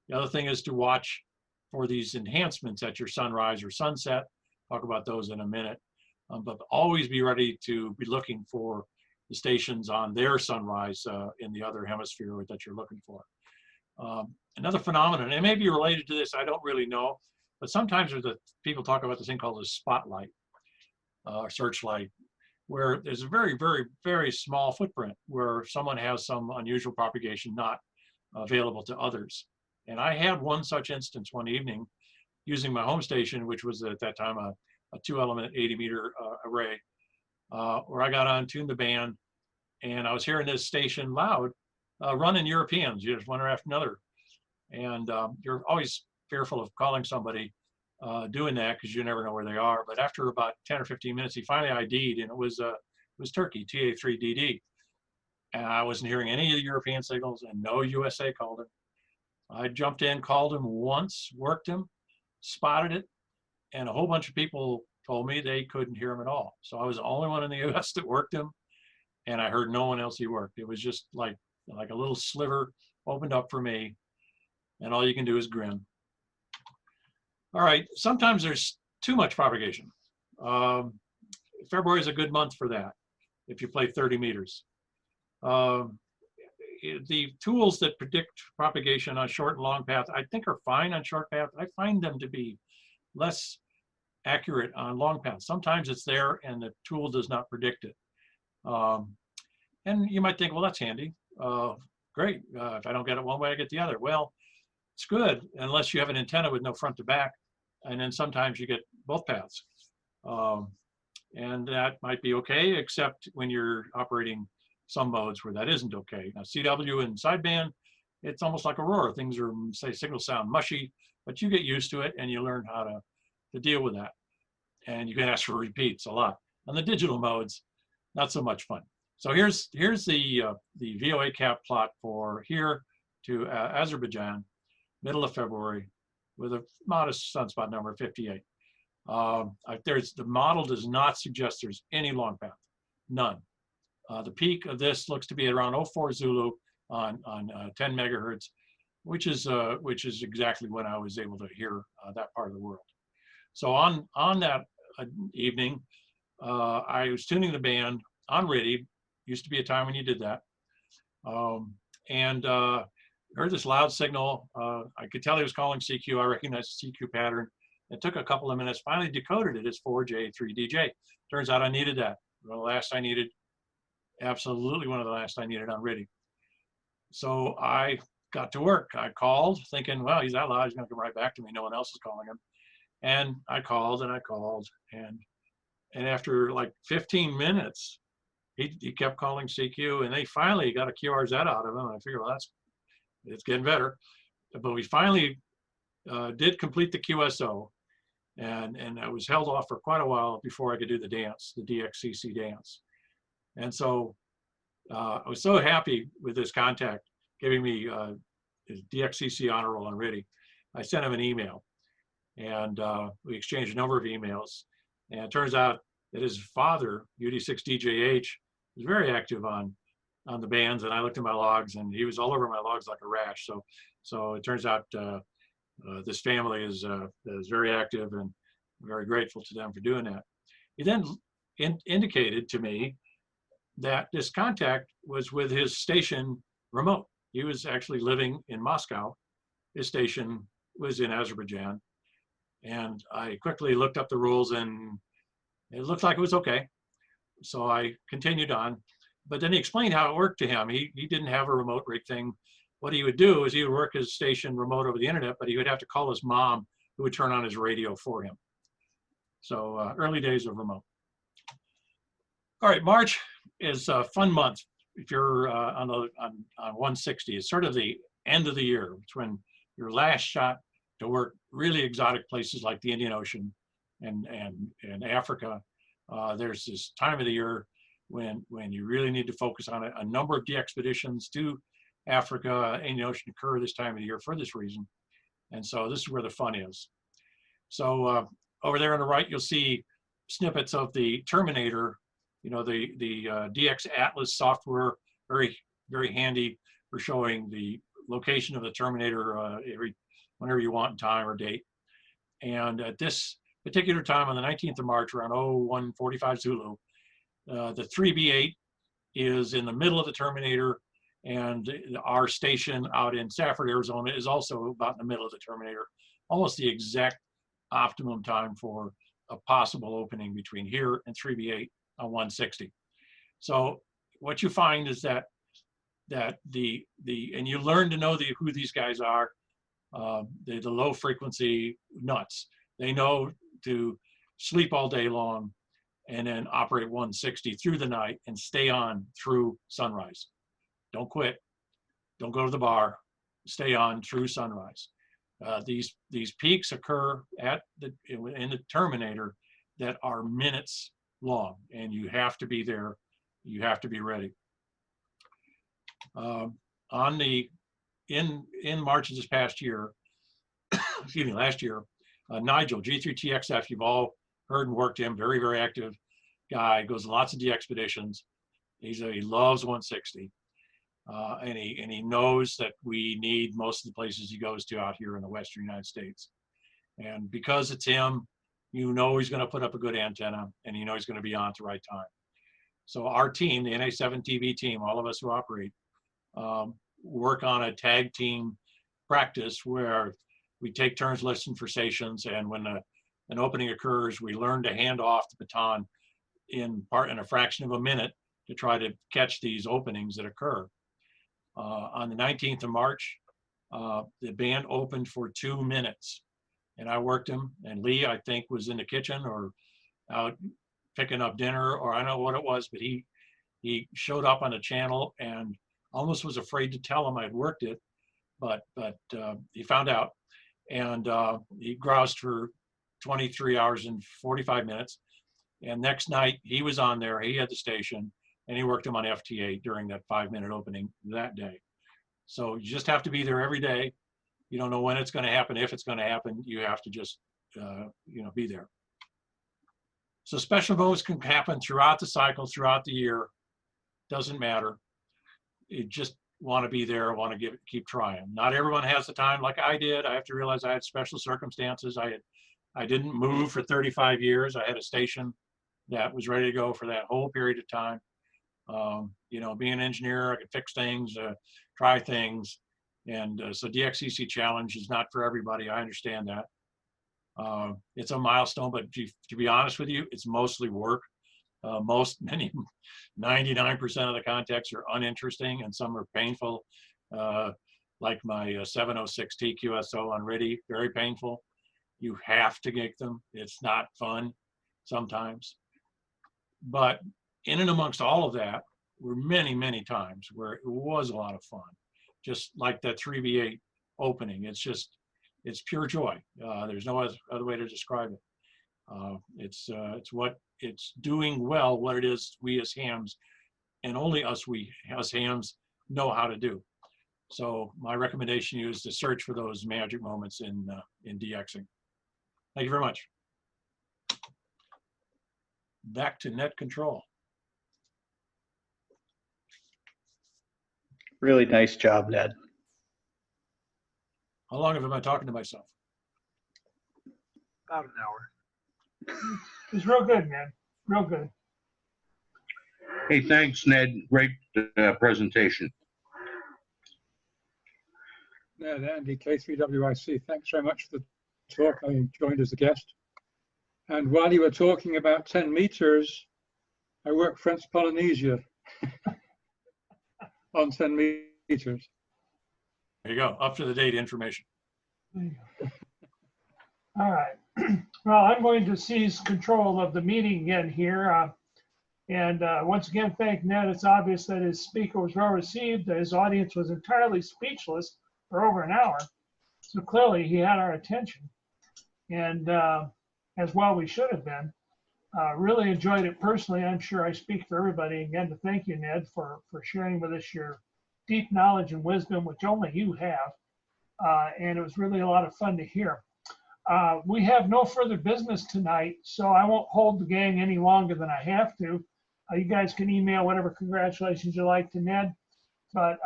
The other thing is to watch for these enhancements at your sunrise or sunset. Talk about those in a minute, but always be ready to be looking for the stations on their sunrise in the other hemisphere that you're looking for. Another phenomenon, and it may be related to this, I don't really know, but sometimes people talk about this thing called a spotlight or searchlight, where there's a very, very, very small footprint where someone has some unusual propagation not available to others. And I had one such instance one evening using my home station, which was at that time a 2-element 80-meter array, where I got on, tuned the band, and I was hearing this station loud, running Europeans, just one after another. And you're always fearful of calling somebody doing that because you never know where they are. But after about 10 or 15 minutes, he finally ID'd, and it was Turkey, TA3DD. And I wasn't hearing any of the European signals, and no USA called him. I jumped in, called him once, worked him, spotted it, and a whole bunch of people told me they couldn't hear him at all. So I was the only one in the US that worked him, and I heard no one else he worked. It was just like a little sliver opened up for me, and all you can do is grin. All right, sometimes there's too much propagation. February is a good month for that, if you play 30 meters. The tools that predict propagation on short and long path, I think are fine on short path. I find them to be less accurate on long path. Sometimes it's there and the tool does not predict it. And you might think, well, that's handy. Great, if I don't get it one way, I get the other. Well, it's good unless you have an antenna with no front to back, and then sometimes you get both paths. And that might be okay, except when you're operating some modes where that isn't okay. Now, CW and sideband, it's almost like Aurora. Things are, say, signals sound mushy, but you get used to it and you learn how to deal with that. And you can ask for repeats a lot. On the digital modes, not so much fun. So here's the VOA cap plot for here to Azerbaijan, middle of February, with a modest sunspot number of 58. The model does not suggest there's any long path, none. The peak of this looks to be around 04 Zulu on 10 megahertz, which is exactly when I was able to hear that part of the world. So on that evening, I was tuning the band on RIDI. Used to be a time when you did that, and heard this loud signal. I could tell he was calling CQ. I recognized the CQ pattern. It took a couple of minutes. Finally decoded it as 4J3DJ. Turns out I needed that. One of the last I needed. Absolutely one of the last I needed on RIDI. So I got to work. I called thinking, well, he's that loud, he's gonna come right back to me. No one else is calling him. And I called and I called. And after like 15 minutes, he kept calling CQ, and they finally got a QRZ out of him. And I figured, well, it's getting better. But we finally did complete the QSO, and I was held off for quite a while before I could do the dance, the DXCC dance. And so I was so happy with this contact giving me his DXCC Honor Roll on RIDI. I sent him an email, and we exchanged a number of emails. And it turns out that his father, UD6DJH, was very active on the bands, and I looked at my logs, and he was all over my logs like a rash. So it turns out this family is very active, and I'm very grateful to them for doing that. He then indicated to me that this contact was with his station remote. He was actually living in Moscow. His station was in Azerbaijan. And I quickly looked up the rules, and it looked like it was okay. So I continued on. But then he explained how it worked to him. He didn't have a remote rig thing. What he would do is he would work his station remote over the internet, but he would have to call his mom, who would turn on his radio for him. So early days of remote. All right, March is a fun month. If you're on 160, it's sort of the end of the year. It's when your last shot to work really exotic places like the Indian Ocean and Africa. There's this time of the year when you really need to focus on it. A number of de-expeditions to Africa, Indian Ocean occur this time of the year for this reason. And so this is where the fun is. So over there on the right, you'll see snippets of the Terminator You know, the DX Atlas software, very, very handy for showing the location of the terminator whenever you want in time or date. And at this particular time on the 19th of March, around 01:45 Zulu, the 3B8 is in the middle of the terminator, and our station out in Safford, Arizona is also about in the middle of the terminator, almost the exact optimum time for a possible opening between here and 3B8 on 160. So what you find is that and you learn to know who these guys are, the low frequency nuts. They know to sleep all day long and then operate 160 through the night and stay on through sunrise. Don't quit. Don't go to the bar. Stay on through sunrise. These peaks occur in the terminator that are minutes long, and you have to be there. You have to be ready. In March of this past year, excuse me, last year, Nigel, G3TXF, you've all heard and worked him, very, very active guy, goes on lots of expeditions. He loves 160. And he knows that we need most of the places he goes to out here in the Western United States. And because it's him, you know he's going to put up a good antenna, and you know he's going to be on at the right time. So our team, the NA7TV team, all of us who operate, work on a tag team practice where we take turns listening for stations, and when an opening occurs, we learn to hand off the baton in a fraction of a minute to try to catch these openings that occur. On the 19th of March, the band opened for 2 minutes, and I worked him, and Lee, I think, was in the kitchen or out picking up dinner, or I don't know what it was, but he showed up on the channel and almost was afraid to tell him I'd worked it, but he found out, and he groused for 23 hours and 45 minutes. And next night he was on there, he had the station, and he worked him on FT8 during that 5-minute opening that day. So you just have to be there every day. You don't know when it's going to happen. If it's going to happen, you have to just be there. So special moves can happen throughout the cycle, throughout the year. Doesn't matter. You just want to be there, want to keep trying. Not everyone has the time like I did. I have to realize I had special circumstances. I didn't move for 35 years. I had a station that was ready to go for that whole period of time. Being an engineer, I could fix things, try things. And so DXCC Challenge is not for everybody. I understand that. It's a milestone, but to be honest with you, it's mostly work. 99% of the contacts are uninteresting, and some are painful, like my 706 TQSO on Ready, very painful. You have to gig them. It's not fun sometimes. But in and amongst all of that were many, many times where it was a lot of fun. Just like that 3B8 opening. It's pure joy. There's no other way to describe it. It's doing well what it is we as hams, and only us hams know how to do. So my recommendation to you is to search for those magic moments in DXing. Thank you very much. Back to net control. Really nice job, Ned. How long have I been talking to myself? About an hour. It's real good, man. Real good. Hey, thanks, Ned. Great presentation. Ned, Andy, K3WIC, thanks very much for the talk. I joined as a guest. And while you were talking about 10 meters, I worked French Polynesia on 10 meters. There you go, up to the date information. All right. Well, I'm going to seize control of the meeting again here. Once again, thank Ned. It's obvious that his speaker was well received. His audience was entirely speechless for over an hour. So clearly he had our attention. And as well we should have been. Really enjoyed it personally. I'm sure I speak for everybody again to thank you, Ned, for sharing with us your deep knowledge and wisdom, which only you have. And it was really a lot of fun to hear. We have no further business tonight, so I won't hold the gang any longer than I have to. You guys can email whatever congratulations you like to Ned. But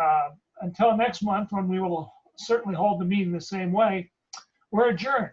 until next month, when we will certainly hold the meeting the same way, we're adjourned.